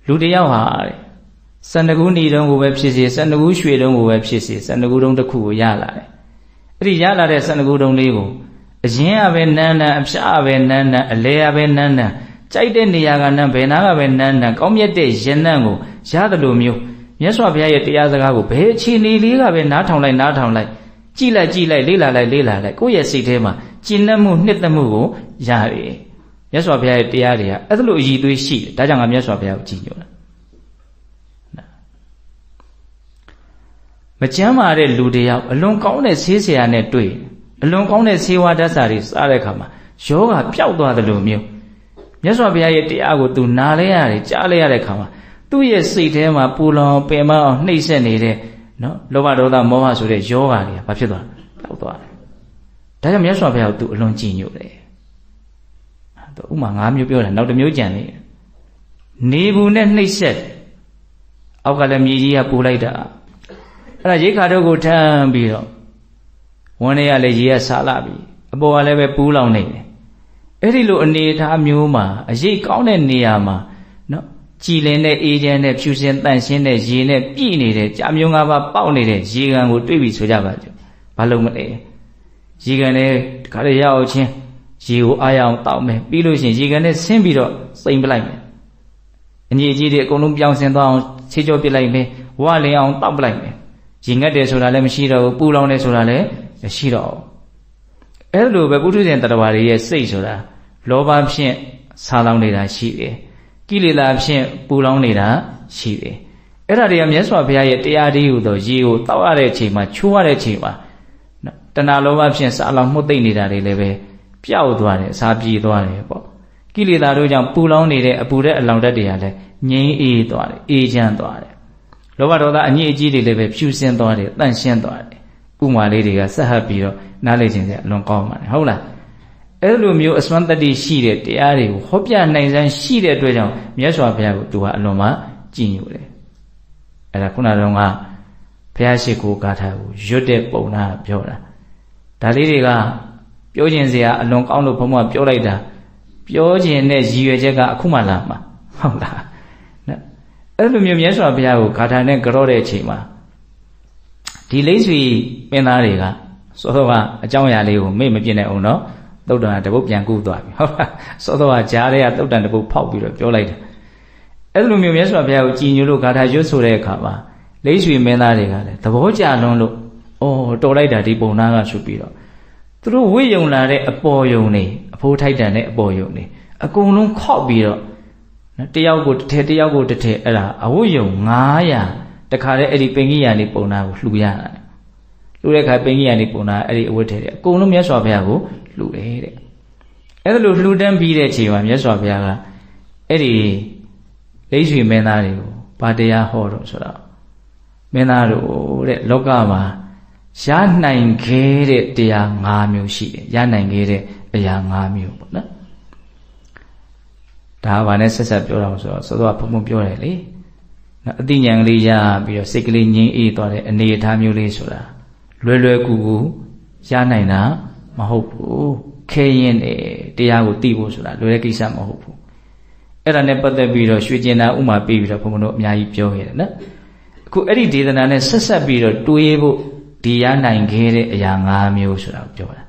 လူတယောက်ဟာတဲ့စန္ဒကူးနေတုံးကိုပဲဖြစ်စေစန္ဒကူးရွှေတုံးကိုပဲဖြစ်စေစန္ဒကူးတုံးတစ်ခုကိုရလာတယ်အဲ့ဒီရလာတဲ့စန္ဒကူးတုံးလေးကိုအရင်ကပဲနန်းအဖျားပဲနန်းအလေကပဲနန်းကြိုက်တဲ့နေရာကနန်းဘယ်နာကပဲနန်းကောင်းမြတ်တဲ့ရနန်းကိုရတယ်လို့မျိုးမြတ်စွာဘုရားရဲ့တရားစကားကိုဘယ်အခြေအနေလေးကပဲနားထောင်လိုက်ကြည်လိုက်လေ့လာလိုက်ကိုယ့်ရဲ့စိတ်ထဲမှာကျင့်တတ်မှုနှစ်သက်မှုကိုရတယ်မြတ်စွာဘုရားရဲ့တရားတွေကအဲ့လိုအည်သွေးရှိတယ်ဒါကြောင့်ငါမြတ်စွာဘုရားကိုကြည်ညိုတာမကျမ်းမာတဲ့လူတယောက်အလွန်ကောင်းတဲ့ဆေးဆရာနဲ့တွေ့အလွန်ကောင်းတဲ့ဆေးဝါးဓာတ်စာတွေစားတဲ့အခါမှာယောဂပျောက်သွားတယ်လို့မျိုးမြတ်စွာဘုရားရဲ့တရားကိုသူနားလဲရတယ်ကြားလဲရတဲ့အခါမှာသူ့ရဲ့စိတ်ထဲမှာပူလောင်ပင်မအောင်နှိမ့်ဆက်နေတဲ့နော်လောဘဒေါသမောဟဆိုတဲ့ယောဂတွေကဘာဖြစ်သွားလဲပျောက်သွားတယ်ဒါကြောင့်မြတ်စွာဘုရားကိုသူအလွန်ကြည်ညိုတယ် ဥမာ၅မျိုးပြောတာနောက်တစ်မျိုးကြံနေနေဘူးနဲ့နှိပ်စက်အောက်ကလည်းမြေကြီးကပူလိုက်တာအဲ့ဒါရိခါတို့ကိုထမ်းပြီးတော့ဝန်းထဲကလည်းရေကဆာလာပြီအပေါ်ကလည်းပဲပူလောင်နေတယ်အဲ့ဒီလိုအနေအထားမျိုးမှာအရေးကောင်းတဲ့နေရာမှာနော်ကြည်လင်တဲ့အေးချမ်းတဲ့ဖြူစင်တန့်ရှင်းတဲ့ရေနဲ့ပြည့်နေတဲ့ကြာမျိုး၅ပါးပေါက်နေတဲ့ရေကန်ကိုတွေ့ပြီဆိုကြပါကြဘာလို့မလဲရေကန်နဲ့တခါတည်းရောက်ချင်းရေကိုအားရအောင်တောက်မယ်ပြီးလို့ရှိရင်ရေကန်နဲ့ဆင်းပြီးတော့စိမ်ပလိုက်မယ်အငြိအကြီးတွေအကုန်လုံးပြောင်းဆင်းသွားအောင်ဆေးကြောပစ်လိုက်မယ်ဝါလင်အောင်တောက်ပလိုက်မယ်ရေငတ်တယ်ဆိုတာလည်းမရှိတော့ဘူးပူလောင်တယ်ဆိုတာလည်းမရှိတော့ဘူးအဲ့လိုပဲပုထုဇဉ်တ attva တွေရဲ့စိတ်ဆိုတာလောဘဖြင့်ဆာလောင်နေတာရှိတယ်ကိလေသာဖြင့်ပူလောင်နေတာရှိတယ်အဲ့ဒါတွေကမြတ်စွာဘုရားရဲ့တရားတည်းဟူသောရေကိုတောက်ရတဲ့အချိန်မှာချိုးရတဲ့အချိန်မှာတဏှာလောဘဖြင့်ဆာလောင်မှုတ်သိမ့်နေတာတွေလည်းပဲပျောက်သွားတယ်အစာပြေသွားတယ်ပေါ့ကိလေသာတို့ကြောင့်ပူလောင်နေတဲ့အပူတဲ့အလောင်ဓာတ်တွေကလည်းငြိမ်းအေးသွားတယ်အေးချမ်းသွားတယ်လောဘဒေါသအညစ်အကြေးတွေလည်းပဲဖြူစင်သွားတယ်တန့်ရှင်းသွားတယ်ဥမာလေးတွေကဆက်ဟပ်ပြီးတော့နားလေခြင်းတဲ့အလွန်ကောင်းပါတယ်ဟုတ်လားအဲ့လိုမျိုးအစွမ်းတတ္တိရှိတဲ့တရားတွေကိုဟောပြနိုင်စမ်းရှိတဲ့အတွက်ကြောင့်မြတ်စွာဘုရားကိုသူကအလွန်မှကြည်ညိုတယ်အဲ့ဒါခုနကတော့ဘုရားရှိခိုးဂါထာကိုရွတ်တဲ့ပုံနာပြောတာဒါလေးတွေကပြောခြင်းစရာအလွန်ကောင်းလို့ဘုံဘပြောလိုက်တာပြောခြင်းနဲ့ရည်ရွယ်ချက်ကအခုမှလာမှာဟုတ်လားနော်အဲ့လိုမျိုးမြတ်စွာဘုရားကိုဂါထာနဲ့ကြောတဲ့အချိန်မှာဒီလိမ့်ဆွေပင်သားတွေကစောစောကအကြောင်းအရာလေးကိုမေ့မပြစ်နိုင်အောင်နော်သုတ်တန်တပုတ်ပြန်ကူးသွားပြီဟုတ်လားစောစောကကြားထဲကသုတ်တန်တပုတ်ဖောက်ပြီးတော့ပြောလိုက်တယ်အဲ့လိုမျိုးမြတ်စွာဘုရားကိုကြည်ညိုလို့ဂါထာရွတ်ဆိုတဲ့အခါမှာလိမ့်ဆွေမင်းသားတွေကလည်းသဘောကျလွန်းလို့တော်လိုက်တာဒီပုံနာကဆိုပြီးတော့သူတို့ဝိယုံလာတဲ့အပေါ်ယုံနေအဖိုးထိုက်တန်တဲ့အပေါ်ယုံနေအကုန်လုံးခောက်ပြီးတော့တယောက်ကိုတစ်ထည်တယောက်ကိုတစ်ထည်အဲ့ဒါအဝိယုံ900တခါတည်းအဲ့ဒီပင်ကြီးရံနေပုံနာကိုလှူရတာလှူတဲ့အခါပင်ကြီးရံနေပုံနာအဲ့ဒီအဝတ်ထည်တဲ့အကုန်လုံးမြတ်စွာဘုရားကိုလှူတယ်တဲ့အဲ့ဒါလိုလှူဒန်းပြီးတဲ့အချိန်မှာမြတ်စွာဘုရားကအဲ့ဒီလိမ့်ရွှေမင်းသားတွေကိုဗာတရားဟောတော့ဆိုတော့မင်းသားတို့တဲ့လောကမှာရနိုင်ခဲ့တဲ့တရား5မျိုးရှိတယ်ရနိုင်ခဲ့တဲ့အရာ5မျိုးပေါ့နော်ဒါကဘာနဲ့ဆက်ဆက်ပြောတော့ဆိုတော့စောစောကဘုံဘုံပြောတယ်လေနော်အသိဉာဏ်ကလေးရပြီးတော့စိတ်ကလေးငြိမ်းအေးသွားတဲ့အနေအထားမျိုးလေးဆိုတာလွယ်လွယ်ကူကူရနိုင်တာမဟုတ်ဘူးခဲရင်တရားကိုသိဖို့ဆိုတာလွယ်တဲ့ကိစ္စမဟုတ်ဘူးအဲ့ဒါနဲ့ပတ်သက်ပြီးတော့ရွှေကျင်တာဥမာပေးပြီးတော့ဘုံဘုံတို့အများကြီးပြောခဲ့တယ်နော်အခုအဲ့ဒီဒေသနာနဲ့ဆက်ဆက်ပြီးတော့တွေးဖို့ဒီရနိုင်ခဲ့တဲ့အရာ5မျိုးဆိုတာကိုပြောတာ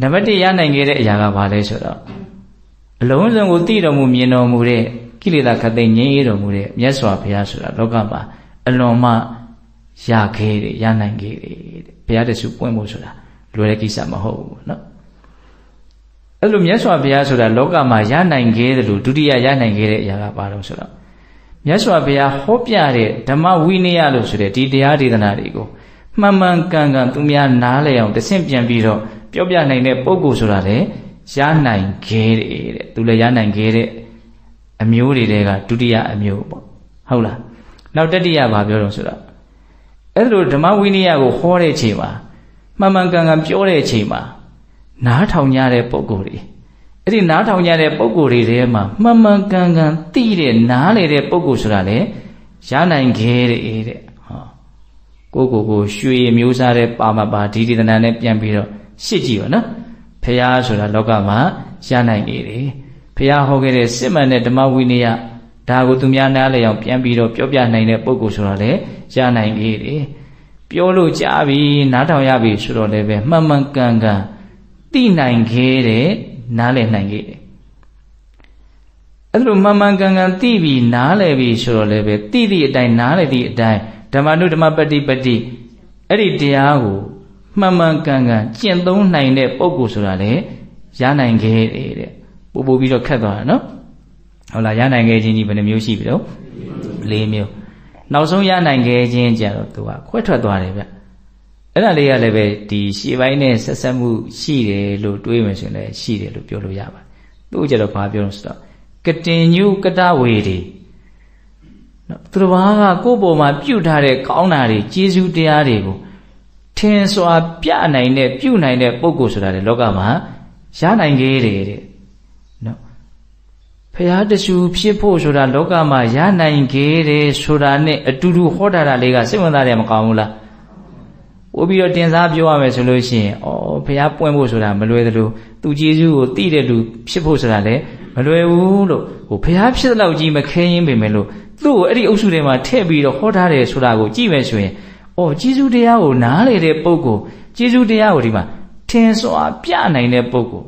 နံပါတ်1ရနိုင်ခဲ့တဲ့အရာကဘာလဲဆိုတော့အလုံးစုံကိုသိတော်မူမြင်တော်မူတဲ့ကိလေသာခတ်သိမ်းငြိမ်းအေးတော်မူတဲ့မြတ်စွာဘုရားဆိုတာလောကမှာအလွန်မှရခဲ့တယ်ရနိုင်ခဲ့တယ်တဲ့ဘုရားတဆူပွင့်ဖို့ဆိုတာလွယ်တဲ့ကိစ္စမဟုတ်ဘူးเนาะအဲ့လိုမြတ်စွာဘုရားဆိုတာလောကမှာရနိုင်ခဲ့တယ်လို့ဒုတိယရနိုင်ခဲ့တဲ့အရာကဘာလို့ဆိုတော့မြတ်စွာဘုရားဟောပြတဲ့ဓမ္မဝိနည်းလို့ဆိုတဲ့ဒီတရားဒေသနာတွေကိုမှန်မှန်ကန်ကန်သူများနားလည်အောင်တဆင့်ပြန်ပြီးတော့ပြောပြနိုင်တဲ့ပုဂ္ဂိုလ်ဆိုတာလေရနိုင်ခဲ့တယ်တဲ့သူလည်းရနိုင်ခဲ့တဲ့အမျိုးတွေကဒုတိယအမျိုးပေါ့ဟုတ်လားနောက်တတိယဘာပြောတော့ဆိုတော့အဲ့လိုဓမ္မဝိနည်းကိုဟောတဲ့အချိန်မှာမှန်မှန်ကန်ကန်ပြောတဲ့အချိန်မှာနားထောင်ကြတဲ့ပုဂ္ဂိုလ်တွေအဲ့ဒီနားထောင်ကြတဲ့ပုဂ္ဂိုလ်တွေထဲမှာမှန်မှန်ကန်ကန်သိတဲ့နားလေတဲ့ပုဂ္ဂိုလ်ဆိုတာလေရနိုင်ခဲ့တဲ့ဟောကိုရွှေမျိုးစားတဲ့ပါမပါဒီဒေသနာနဲ့ပြန်ပြီးတော့ရှစ်ကြည့်ပါနော်ဖះဆိုတာလောကမှာရနိုင်နေတယ်ဖះဟောခဲ့တဲ့စစ်မှန်တဲ့ဓမ္မဝိနည်းဒါကိုသူများနားလည်အောင်ပြန်ပြီးတော့ပြောပြနိုင်တဲ့ပုဂ္ဂိုလ်ဆိုတော့လေရနိုင်နေတယ်ပြောလို့ကြားပြီနားထောင်ရပြီဆိုတော့လည်းပဲမှန်မှန်ကန်ကန်သိနိုင်ခဲ့တဲ့နားလည်နိုင်ခဲ့တယ်အဲ့လိုမှန်မှန်ကန်ကန်သိပြီနားလည်ပြီဆိုတော့လည်းပဲသိသည့်အတိုင်းနားလည်သည့်အတိုင်းဓမ္မနုဓမ္မပฏิပတိအဲ့ဒီတရားကိုမှန်မှန်ကန်ကန်ကျင့်သုံးနိုင်တဲ့ပုဂ္ဂိုလ်ဆိုတာလေရနိုင်ခဲ့တယ်တဲ့ပို့ပြီးတော့ခက်သွားတာနော်ဟုတ်လားရနိုင်ခဲ့ခြင်းကြီးဘယ်နှမျိုးရှိပြီတော့4မျိုးနောက်ဆုံးရနိုင်ခဲ့ခြင်းကြတော့သူကခွဲထွက်သွားတယ်ဗျအဲ့ဒါလေးကလည်းပဲဒီရှေ့ပိုင်းနဲ့ဆက်ဆက်မှုရှိတယ်လို့တွေးမယ်ဆိုရင်လည်းရှိတယ်လို့ပြောလို့ရပါတယ်သူကြတော့ဘာပြောလို့ဆိုတော့ကတင်ညုကတဝေတွေသူတစ်ပါးကကိုယ့်ပေါ်မှာပြုထားတဲ့ကောင်းတာတွေကျေးဇူးတရားတွေကိုထင်စွာပြနိုင်တဲ့ပြုနိုင်တဲ့ပုဂ္ဂိုလ်ဆိုတာလေလောကမှာရနိုင်ခဲ့တယ်တဲ့နော် ရားတဆူဖြစ်ဖို့ဆိုတာလောကမှာရနိုင်ခဲ့တယ်ဆိုတာနဲ့အတူတူဟောတာလေးကစိတ်ဝင်စားတယ်မကောင်းဘူးလားပို့ပြီးတော့တင်စားပြောရမယ်ဆိုလို့ရှိရင်ဘုရားပွင့်ဖို့ဆိုတာမလွယ်သလိုသူကျေးဇူးကိုသိတဲ့လူဖြစ်ဖို့ဆိုတာလည်းမလွယ်ဘူးလို့ဘုရားဖြစ်တဲ့လောက်ကြီးမခဲရင်ပေမဲ့လို့သူ့ကိုအဲ့ဒီအုပ်စုထဲမှာထည့်ပြီးတော့ဟောထားတယ်ဆိုတာကိုကြည့်မယ်ဆိုရင်ကျေးဇူးတရားကိုနားလေတဲ့ပုဂ္ဂိုလ်ကျေးဇူးတရားကိုဒီမှာထင်စွာပြနိုင်တဲ့ပုဂ္ဂိုလ်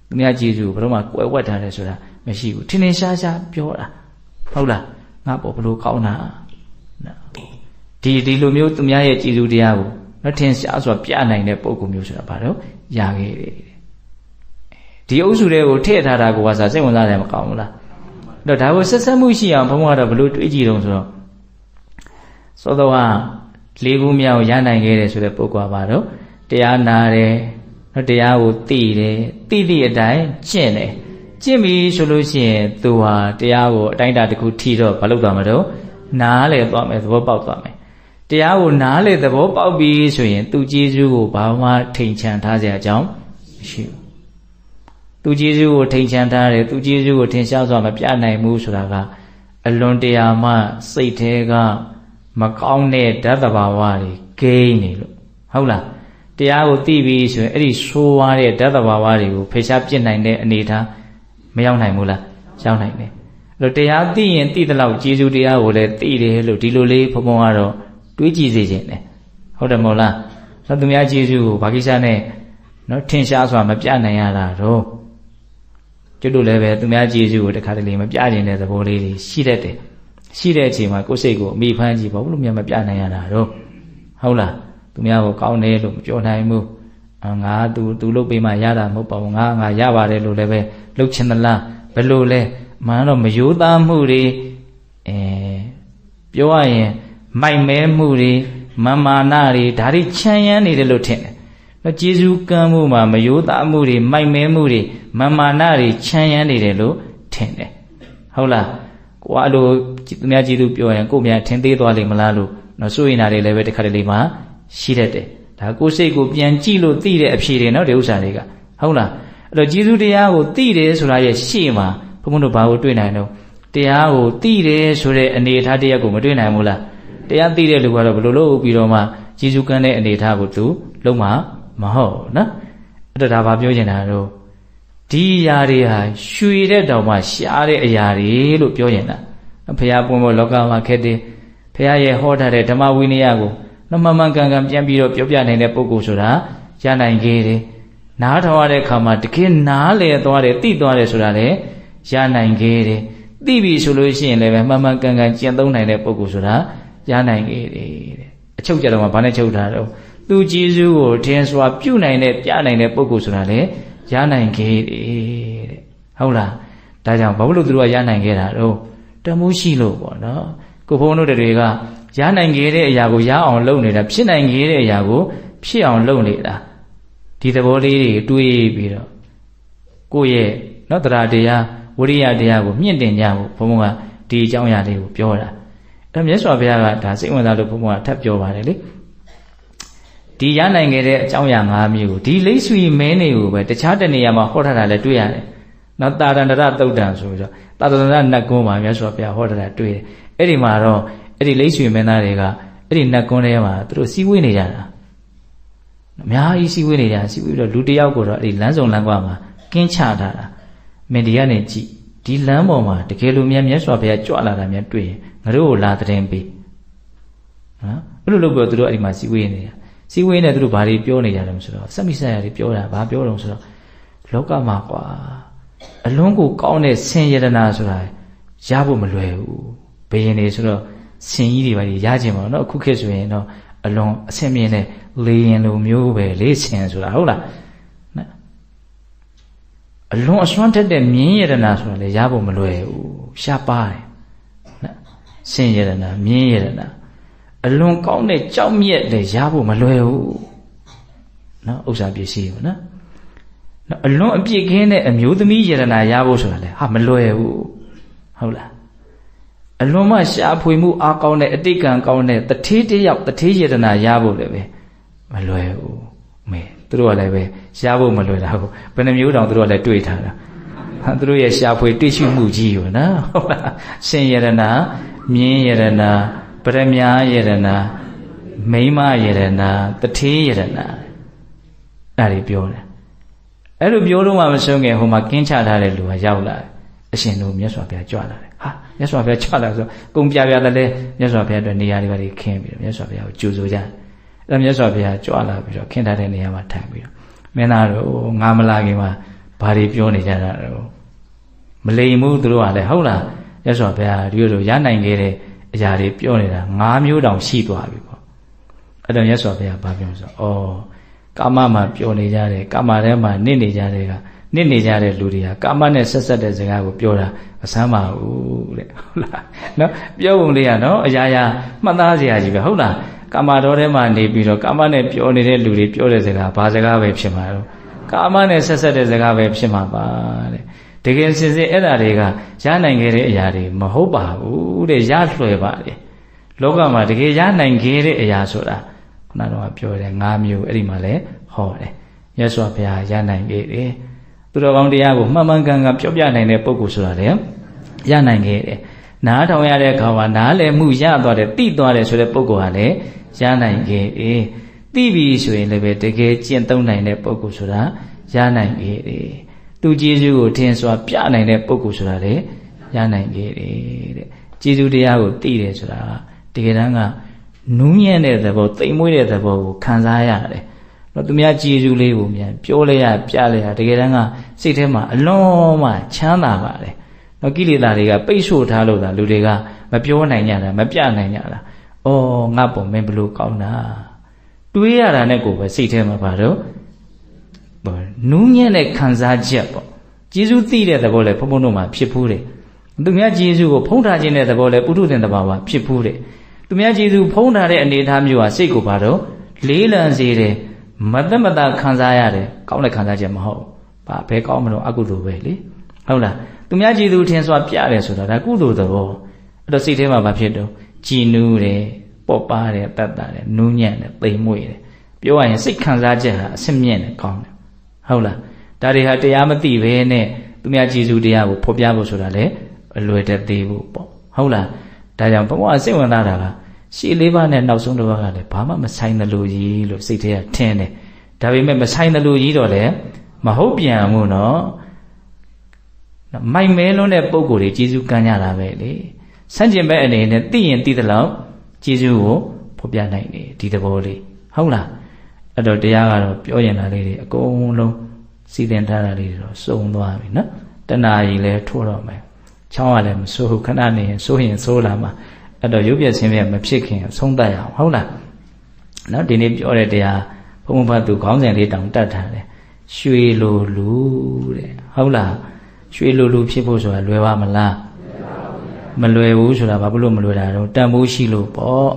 သူများကျေးဇူးကိုဘယ်တော့မှကွယ်ဝတ်ထားတယ်ဆိုတာမရှိဘူးထင်ထင်ရှားရှားပြောတာဟုတ်လားငါပေါ်ဘလို့ကောင်းတာဒီလိုမျိုးသူများရဲ့ကျေးဇူးတရားကိုနော်ထင်ရှားစွာပြနိုင်တဲ့ပုဂ္ဂိုလ်မျိုးဆိုတာဘာလို့ရခဲ့တယ်ဒီအုပ်စုတွေကိုထည့်ထားတာကိုကစားစိတ်ဝင်စားတယ်မကောင်းဘူးလားအဲ့တော့ဒါကိုဆက်ဆက်မှုရှိအောင်ဘုန်းကတော့ဘလို့တွေးကြည့်တော့ဆိုတော့သောတော်ဟာ၄ခုမြောက်ရနိုင်ခဲ့တယ်ဆိုတဲ့ပုဂ္ဂိုလ်ကပါတော့တရားနာတယ်နော်တရားကိုသိတယ်သိသည့်အတိုင်းကျင့်တယ်ကျင့်ပြီဆိုလို့ရှိရင်သူဟာတရားကိုအတိုင်းအတာတစ်ခုထိတော့မလုပ်သွားမှာတော့နားလေသွားမယ်သဘောပေါက်သွားမယ်တရားကိုနားလေသဘောပေါက်ပြီဆိုရင်သူကျေးဇူးကိုဘာမှထိန်ချန်ထားစရာအကြောင်းမရှိဘူးသူကျေးဇူးကိုထိန်ချန်ထားတယ်သူကျေးဇူးကိုထင်ရှားစွာမပြနိုင်ဘူးဆိုတာကအလွန်တရာမှစိတ်ထဲကမကောင်းတဲ့ဓာတ်တဘာဝတွေဂိမ်းနေလို့ဟုတ်လားတရားကိုသိပြီဆိုရင်အဲ့ဒီဆိုးွားတဲ့ဓာတ်တဘာဝတွေကိုဖယ်ရှားပြစ်နိုင်တဲ့အနေထားမရောက်နိုင်ဘူးလားရောက်နိုင်တယ်အဲ့တော့တရားသိရင်သိတဲ့လောက်ကျေးဇူးတရားကိုလည်းသိတယ်လို့ဒီလိုလေးဘုံဘုံကတော့တွေးကြည့်စေခြင်းတယ်ဟုတ်တယ်မဟုတ်လားသူများကျေးဇူးကိုဘာကိစ္စနဲ့နော်ထင်ရှားစွာမပြနိုင်ရတာတော့ကျွတ်တို့လည်းပဲသူများကျေးဇူးကိုတခါတလေမပြနိုင်တဲ့သဘောလေးတွေရှိတတ်တယ်ရှိတဲ့အချိန်မှာကိုယ်စိတ်ကိုအမိဖမ်းကြည့်ဘာလို့များမပြနိုင်ရတာတော့ဟုတ်လားသူများကိုကောင်းတယ်လို့မပြောနိုင်ဘူးငါသူလုပ်ပေးမှရတာမဟုတ်ပါဘူးငါရပါတယ်လို့လည်းပဲလှုပ်ချင်သလားဘယ်လိုလဲမှန်တော့မယိုးသားမှုတွေပြောရရင်မိုက်မဲမှုတွေမာနတွေဒါတွေချမ်းရမ်းနေတယ်လို့ထင်တယ်နော်ကျေးဇူးကမ်းမှုမှာမယိုးသားမှုတွေမိုက်မဲမှုတွေမာနတွေချမ်းရမ်းနေတယ်လို့ထင်တယ်ဟုတ်လားကိုကအဲ့လိုသူများကျေးဇူးပြောရင်ကိုများထင်သေးသွားလိမ့်မလားလို့နော်စိုးရင်တာတွေလည်းပဲတစ်ခါတလေမှရှိတတ်တယ်ဒါကိုယ်စိတ်ကိုပြန်ကြည့်လို့သိတဲ့အဖြေတွေနော်ဒီဥစ္စာတွေကဟုတ်လားအဲ့တော့ကျေးဇူးတရားကိုသိတယ်ဆိုတာရဲ့ရှေ့မှာဘုန်းဘုန်းတို့ဘာကိုတွေ့နိုင်တော့တရားကိုသိတယ်ဆိုတဲ့အနေအထားတရားကိုမတွေ့နိုင်ဘူးလားတရားသိတဲ့လူကတော့ဘယ်လိုလုပ်ပြီးတော့မှကျေးဇူးကမ်းတဲ့အနေအထားကိုသူလုံးဝမဟုတ်နော်အဲ့တော့ဒါဘာပြောချင်တာတော့ဒီအရာတွေဟာရွှေတဲ့တောင်မှရှားတဲ့အရာတွေလို့ပြောရင်လားဘုရားပွင့်ဖို့လောကမှာခက်တယ်ဘုရားရဲ့ဟောထားတဲ့ဓမ္မဝိနည်းကိုနော်မှန်မှန်ကန်ကန်ပြန်ပြီးတော့ပြောပြနိုင်တဲ့ပုဂ္ဂိုလ်ဆိုတာရနိုင်ခဲ့တယ်နားထောင်ရတဲ့အခါမှာတကယ်နားလေသွားတယ်သိသွားတယ်ဆိုတာလည်းရနိုင်ခဲ့တယ်သိပြီဆိုလို့ရှိရင်လည်းမှန်မှန်ကန်ကန်ကျင့်သုံးနိုင်တဲ့ပုဂ္ဂိုလ်ဆိုတာရနိုင်ခဲ့တယ်တဲ့အချုပ်ကြတော့မှဘာနဲ့ချုပ်ထားတော့သူကျေးဇူးကိုထင်စွာပြုနိုင်တဲ့ပြနိုင်တဲ့ပုဂ္ဂိုလ်ဆိုတာလည်းရနိုင်ခဲ့တယ်တဲ့ဟုတ်လားဒါကြောင့်ဘာလို့သူတို့ကရနိုင်ခဲ့တာတော့တမိုးရှိလို့ပေါ့နော်ကိုဘုန်းတို့တွေကရနိုင်ခဲ့တဲ့အရာကိုရအောင်လုပ်နေတာဖြစ်နိုင်ခဲ့တဲ့အရာကိုဖြစ်အောင်လုပ်နေတာဒီသဘောလေးတွေတွေးပြီးတော့ကိုယ့်ရဲ့နော်တရားတရားဝိရိယတရားကိုမြင့်တင်ကြဖို့ဘုန်းဘုန်းကဒီအကြောင်းအရာလေးကိုပြောတာအဲ့မြတ်စွာဘုရားကဒါစိတ်ဝင်စားလို့ဘုန်းဘုန်းကထပ်ပြောပါတယ်လေဒီရနိုင်ခဲ့တဲ့အကြောင်းအရာ၅မျိုးကိုဒီလိပ်ဆွေမဲနေကိုပဲတခြားတနေရာမှာဟောထားတာလည်းတွေ့ရတယ်နော်တာရဏရသုတ်တံဆိုပြီးတော့တာရဏရနတ်ကုန်းမှာမြတ်စွာဘုရားဟောထားတာတွေ့တယ်အဲ့ဒီမှာတော့အဲ့ဒီလိပ်ဆွေမင်းသားတွေကအဲ့ဒီနတ်ကုန်းထဲမှာသူတို့စီးဝေးနေကြတာအများကြီးစီးဝေးနေကြစီးဝေးတော့လူတယောက်ကိုတော့အဲ့ဒီလမ်းစုံလမ်းကွာမှာကင်းချထားတာမင်းဒီကနေကြည့်ဒီလမ်းပေါ်မှာတကယ်လို့မြတ်စွာဘုရားကြွလာတာများတွေ့ရင်ငါတို့ကိုလာတဲ့ပေးနော်အဲ့လိုလုပ်ပြီးတော့သူတို့အဲ့ဒီမှာစီးဝေးနေတာစီဝေးနဲ့သူတို့ဘာတွေပြောနေကြတယ်ဆိုတော့စက်မိဆက်ရတွေပြောတာဘာပြောတော့ဆိုတော့လောကမှာကွာအလွန်ကိုကောင်းတဲ့ဆင်ယတနာဆိုတာရဖို့မလွယ်ဘူးဘယင်တွေဆိုတော့ဆင်ကြီးတွေဘာတွေရခြင်းမလို့နော်အခုခေတ်ဆိုရင်တော့အလွန်အဆင်မြင့်တဲ့လေရင်လိုမျိုးပဲလေးဆင်ဆိုတာဟုတ်လားအလွန်အစွမ်းတက်တဲ့မြင်းယတနာဆိုတာလည်းရဖို့မလွယ်ဘူးရှားပါတယ်နော်ဆင်ယတနာမြင်းယတနာအလွန်ကောင်းတဲ့ကြောက်မြက်လည်းရဖို့မလွယ်ဘူးနော်ဥစ္စာပစ္စည်းပေါ့နော်အလွန်အပြည့်ခင်းတဲ့အမျိုးသမီးယတနာရဖို့ဆိုတာလည်းမလွယ်ဘူးဟုတ်လားအလွန်မှရှားဖွေမှုအားကောင်းတဲ့အတိတ်ကံကောင်းတဲ့တထေးတယောက်တထေးယတနာရဖို့လည်းပဲမလွယ်ဘူးမဲသူတို့ကလည်းပဲရဖို့မလွယ်တာကိုဘယ်နှမျိုးတောင်သူတို့ကလည်းတွေးထားတာ သူတို့ရဲ့ရှာဖွေတွေ့ရှိမှုကြီးကိုနော်ဟုတ်လားရှင်ယရဏမြင်းယရဏပရမညာယရဏမိမယရဏတထေးယရဏအဲ့ဒီပြောတယ်အဲ့လိုပြောတော့မှမဆုံးခင်ဟိုမှာကင်းချထားတဲ့လူကရောက်လာတယ်အရှင်တို့မြတ်စွာဘုရားကြွလာတယ်ဟာမြတ်စွာဘုရားကြွလာဆိုကုံပြပြတယ်လေမြတ်စွာဘုရားအတွက်နေရာတွေပါခင်းပြီးတော့မြတ်စွာဘုရားကိုကြိုဆိုကြတယ်အဲ့ဒါမြတ်စွာဘုရားကြွလာပြီးတော့ခင်းထားတဲ့နေရာမှာထိုင်ပြီးတော့မင်းသားတို့ငါမလာခင်မှာဘာတွေပြောနေကြတာတော့မလိမ်မှုသူတို့ကလည်းဟုတ်လားမြတ်စွာဘုရားဒီလိုရနိုင်ခဲ့တဲ့အရာတွေပြောနေတာ၅မျိုးတောင်ရှိသွားပြီပေါ့အဲ့တော့မြတ်စွာဘုရားဘာပြောဆိုဩကာမမှာပြောနေကြတယ်ကာမထဲမှာနစ်နေကြတယ်ကနစ်နေကြတဲ့လူတွေကကာမနဲ့ဆက်ဆက်တဲ့စကားကိုပြောတာမဆမ်းပါဘူးတဲ့ဟုတ်လားနော်ပြောပုံလေးကနော်အရာရာမှတ်သားစရာကြီးပဲဟုတ်လားကာမတော်ထဲမှာနေပြီးတော့ကာမနဲ့ပြောနေတဲ့လူတွေပြောတဲ့စကားဘာစကားပဲဖြစ်မှာတော့ကာမနဲ့ဆက်ဆက်တဲ့စကားပဲဖြစ်မှာပါတဲ့တကယ်စင်စစ်အဲ့ဓာတွေကရနိုင်ခဲ့တဲ့အရာတွေမဟုတ်ပါဘူးတဲ့ရလွယ်ပါလေလောကမှာတကယ်ရနိုင်ခဲ့တဲ့အရာဆိုတာခုနကတော့ပြောတယ်၅မျိုးအဲ့ဒီမှာလဲဟောတယ်မြတ်စွာဘုရားရနိုင်ခဲ့တယ်သူတော်ကောင်းတရားကိုမှန်မှန်ကန်ကန်ပြောပြနိုင်တဲ့ပုဂ္ဂိုလ်ဆိုတာလေရနိုင်ခဲ့တယ်နားထောင်ရတဲ့အခါမှာနားလည်မှုရသွားတယ်သိသွားတယ်ဆိုတဲ့ပုဂ္ဂိုလ်ဟာလေရနိုင်ခဲ့တယ်သိပြီဆိုရင်လည်းပဲတကယ်ကျင့်သုံးနိုင်တဲ့ပုဂ္ဂိုလ်ဆိုတာရနိုင်ခဲ့တယ်သူကျေးဇူးကိုထင်စွာပြနိုင်တဲ့ပုဂ္ဂိုလ်ဆိုတာလေရနိုင်ခဲ့တယ်တဲ့ကျေးဇူးတရားကိုသိတယ်ဆိုတာတကယ်တမ်းကနူးညံ့တဲ့သဘောသိမ်မွေ့တဲ့သဘောကိုခံစားရတယ်တော့သူများကျေးဇူးလေးကိုမြန်ပြောလိုက်ရပြလိုက်ရတကယ်တမ်းကစိတ်ထဲမှာအလွန်မှချမ်းသာပါတယ်တော့ကိလေသာတွေကပိတ်ဆို့ထားလို့သာလူတွေကမပြောနိုင်ကြတာမပြနိုင်ကြတာဩငါ့ပုံမင်းဘလို့ကောင်းတာတွေးရတာနဲ့ကိုပဲစိတ်ထဲမှာပါတော့နူးညံ့တဲ့ခံစားချက်ပေါ့ကျေးဇူးသိတဲ့သဘောလဲဘုံဘုံတို့မှာဖြစ်ဖူးတယ်သူများကျေးဇူးကိုဖုံးထားခြင်းတဲ့သဘောလဲပုထုသင်တဘာဝဖြစ်ဖူးတယ်သူများကျေးဇူးဖုံးထားတဲ့အနေအထားမျိုးဟာစိတ်ကိုပါတော့လေးလံစေတယ်မသက်မသာခံစားရတယ်ကောင်းတဲ့ခံစားချက်မဟုတ်ဘာဘယ်ကောင်းမလို့အကုသိုလ်ပဲလေဟုတ်လားသူများကျေးဇူးထင်စွာပြတယ်ဆိုတာဒါကုသိုလ်သဘောအဲ့တော့စိတ်ထဲမှာဘာဖြစ်တော့ကြည်နူးတယ်ပေါ့ပါတယ်တတ်တာတယ်နူးညံ့တယ်သိမ်မွေ့တယ်ပြောရရင်စိတ်ခံစားချက်ဟာအဆင့်မြင့်တယ်ကောင်းတယ်ဟုတ်လားဒါတွေဟာတရားမသိဘဲနဲ့သူများကျေးဇူးတရားကိုဖော်ပြဖို့ဆိုတာလေအလွယ်တသေးဘူးပေါ့ဟုတ်လားဒါကြောင့်ဘုရားစိတ်ဝင်စားတာကရှေ့လေးပါးနဲ့နောက်ဆုံးတစ်ပါးကလည်းဘာမှမဆိုင်သလိုကြီးလို့စိတ်ထဲကထင်တယ်ဒါပေမဲ့မဆိုင်သလိုကြီးတော့လေမဟုတ်ပြန်ဘူးနော်မိုက်မဲလွန်းတဲ့ပုံကိုယ်တွေကျေးဇူးကမ်းကြတာပဲလေဆန့်ကျင်ဘက်အနေနဲ့သိရင်သိသလောက်ကျေးဇူးကိုဖော်ပြနိုင်တယ်ဒီသဘောလေးဟုတ်လားအဲ့တော့တရားကတော့ပြောရင်လာလေးတွေအကုန်လုံးစီသင်ထားတာလေးတွေတော့စုံသွားပြီနော်တဏှာကြီးလည်းထိုးတော့မယ်ချောင်းကလည်းမဆိုးဘူးခဏနေရင်ဆိုးရင်ဆိုးလာမှာအဲ့တော့ရုပ်ပြဆင်းပြမဖြစ်ခင်ဆုံးတတ်ရအောင်ဟုတ်လားနော်ဒီနေ့ပြောတဲ့တရားဘုံဘတ်သူခေါင်းစဉ်လေးတောင်တတ်ထားတယ်ရွှေလိုလူတဲ့ဟုတ်လားရွှေလိုလူဖြစ်ဖို့ဆိုတာလွယ်ပါမလားမလွယ်ဘူးဆိုတာဘာလို့မလွယ်တာတော့တန်ဖိုးရှိလို့ပေါ့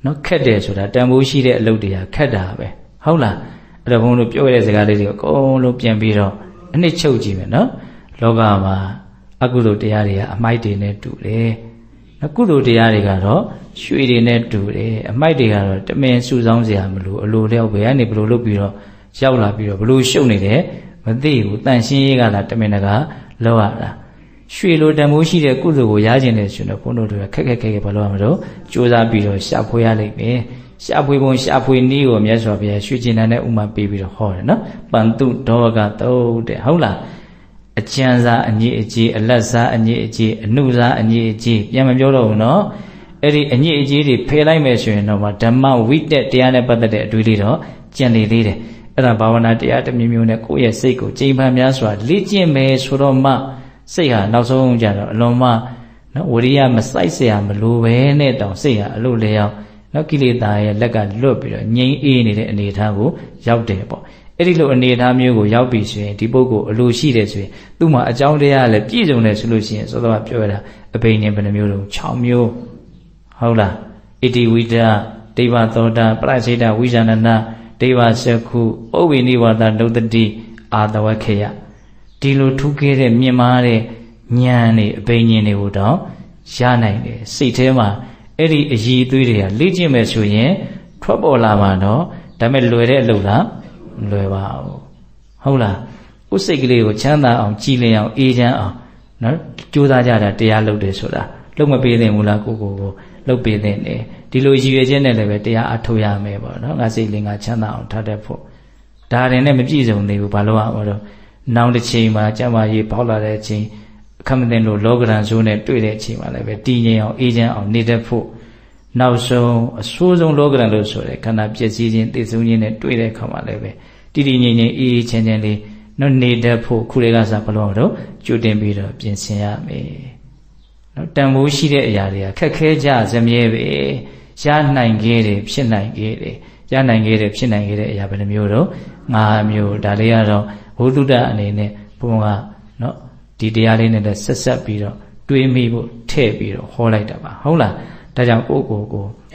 နော်ခက်တယ်ဆိုတာတန်ဖိုးရှိတဲ့အလုပ်တွေကခက်တာပဲဟုတ်လားအဲ့တော့ဘုံတို့ပြောရတဲ့စကားလေးတွေအကုန်လုံးပြန်ပြီးတော့အနှစ်ချုပ်ကြည့်မယ်နော်လောကမှာအကုသိုလ်တရားတွေကအမိုက်တွေနဲ့တူတယ်ကုသိုလ်တရားတွေကတော့ရွှေတွေနဲ့တူတယ်အမိုက်တွေကတော့တမင်စုဆောင်းစရာမလိုအလိုလျောက်ပဲကနေဘလို့လုပ်ပြီးတော့ရောက်လာပြီးတော့ဘလို့ရှုပ်နေတယ်မသိဘူးတန်ရှင်းရေးကလာတမင်တကာလောက်ရတာရွှေလိုတန်ဖိုးရှိတဲ့ကုသိုလ်ကိုရခြင်းနဲ့ဆိုတော့ဘုန်းတော်တွေကခက်ခက်ဘာလို့ရမလို့ကြိုးစားပြီးတော့ရှာဖွေရလိမ့်မယ်ရှာဖွေပုံရှာဖွေနည်းကိုမြတ်စွာဘုရားရွှေကျင်တန်တဲ့ဥမာပေးပြီးတော့ဟောတယ်နော်ပန္တုဒေါကတုတ်တဲ့ဟုတ်လားအကျဉ်းစားအညစ်အကြေးအလတ်စားအညစ်အကြေးအနုစားအညစ်အကြေးပြန်မပြောတော့ဘူးနော်အဲ့ဒီအညစ်အကြေးတွေဖယ်လိုက်မယ်ဆိုရင်တော့ဓမ္မဝိတက်တရားနဲ့ပတ်သက်တဲ့အတွေ့အလေးတော့ကျန်နေသေးတယ်အဲ့ဒါဘာဝနာတရားတစ်မျိုးမျိုးနဲ့ကိုယ့်ရဲ့စိတ်ကိုကြိမ်ဖန်များစွာလေ့ကျင့်မယ်ဆိုတော့မှစိတ်ဟာနောက်ဆုံးကြတော့အလွန်မှနော်ဝရိယမစိုက်เสียမလိုပဲနဲ့တောင်စိတ်ဟာအလိုလျောက်နော်ကိလေသာရဲ့လက်ကလွတ်ပြီးတော့ငြိမ်းအေးနေတဲ့အနေအထားကိုရောက်တယ်ပေါ့အဲ့ဒီလိုအနေအထားမျိုးကိုရောက်ပြီဆိုရင်ဒီပုဂ္ဂိုလ်အလိုရှိတယ်ဆိုရင်သူ့မှာအကြောင်းတရားလည်းပြည့်စုံတယ်ဆိုလို့ရှိရင်စောစောကပြောရတာအဘိညာဉ်ဘယ်နှမျိုးလုံး6မျိုးဟုတ်လားဣတိဝိဒဒိဗ္ဗသောတာပရစိတဝိဇာဏနာဒိဗ္ဗစကုဩဝိနိဝါဒဒုတ္တိအာတဝခေယဒီလိုထူးခဲ့တဲ့မြင့်မားတဲ့ဉာဏ်တွေအဘိညာဉ်တွေကိုတော့ရနိုင်တယ်စိတ်ထဲမှာအဲ့ဒီအည်သွေးတွေကလေ့ကျင့်မယ်ဆိုရင်ထွက်ပေါ်လာမှာတော့ဒါပေမဲ့လွယ်တဲ့အလုပ်လားမလွယ်ပါဘူးဟုတ်လား ဥစိတ်ကလေးကိုချမ်းသာအောင်ကြည်လင်အောင်အေးချမ်းအောင်နော်ကြိုးစားကြတာတရားလုပ်တယ်ဆိုတာလုပ်မပေးသင့်ဘူးလားကိုလုပ်ပေးသင့်တယ်ဒီလိုရည်ရွယ်ချက်နဲ့လည်းပဲတရားအထုတ်ရမယ်ပေါ့နော်ငါစိတ်လေးငါချမ်းသာအောင်ထားတတ်ဖို့ဒါရင်နဲ့မပြည့်စုံသေးဘူးဘာလို့အောင်တော့နောင်တစ်ချိန်မှာကျမကြီးပေါက်လာတဲ့အချိန်အခမသိလို့လောကရန်ဆိုးနဲ့တွေ့တဲ့အချိန်မှာလည်းပဲတည်ငြိမ်အောင်အေးချမ်းအောင်နေတတ်ဖို့နောက်ဆုံးအဆိုးဆုံးလောကရန်လို့ဆိုတဲ့ခန္ဓာပျက်စီးခြင်းသိဆုံးခြင်းနဲ့တွေ့တဲ့အခါမှာလည်းပဲတည်ငြိမ်အေးချမ်းချမ်းလေးနော်နေတတ်ဖို့ခုတွေကစားဘလို့တော့ကြိုတင်ပြီးတော့ပြင်ဆင်ရမယ်နော်တန်ဖိုးရှိတဲ့အရာတွေကခက်ခဲကြစမြဲပဲရနိုင်ခဲ့တယ်ဖြစ်နိုင်ခဲ့တယ်ရနိုင်ခဲ့တယ်ဖြစ်နိုင်ခဲ့တဲ့အရာဘယ်နှမျိုးတော့၅မျိုးဒါလေးကတော့ဘုဒ္ဓတအနေနဲ့ဘုံကနော်ဒီတရားလေးနဲ့ဆက်ဆက်ပြီးတော့တွေးမိဖို့ထည့်ပြီးတော့ဟောလိုက်တာပါဟုတ်လားဒါကြောင့်ကို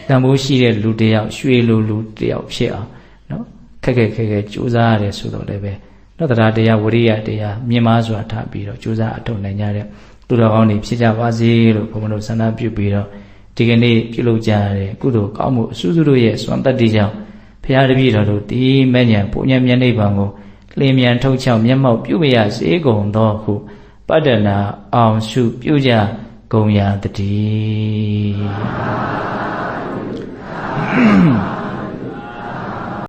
တန်ဖိုးရှိတဲ့လူတယောက်ရွှေလူတယောက်ဖြစ်အောင်နော်ခက်ခဲကြိုးစားရတယ်ဆိုတော့လည်းပဲနော်တရားဝိရိယတရားမြင်မာစွာထားပြီးတော့ကြိုးစားအထောက်နိုင်ကြတဲ့သူတော်ကောင်းတွေဖြစ်ကြပါစေလို့ဘုန်းတော်ဆန္ဒပြုပြီးတော့ဒီကနေ့ပြုလုပ်ကြရတဲ့ကုသိုလ်ကောင်းမှုအစုစုတို့ရဲ့စွမ်းတတ္တိကြောင့်ဘုရားတပည့်တော်တို့ဒီမဲ့ညာပုညံမြတ်နိဗ္ဗာန်ကိုလင်းမြန်ထုတ်ချောက်မျက်မှောက်ပြုမရစေကုန်သောဟုပတ္တနာအောင်စုပြုကြကုန်ရာတည်း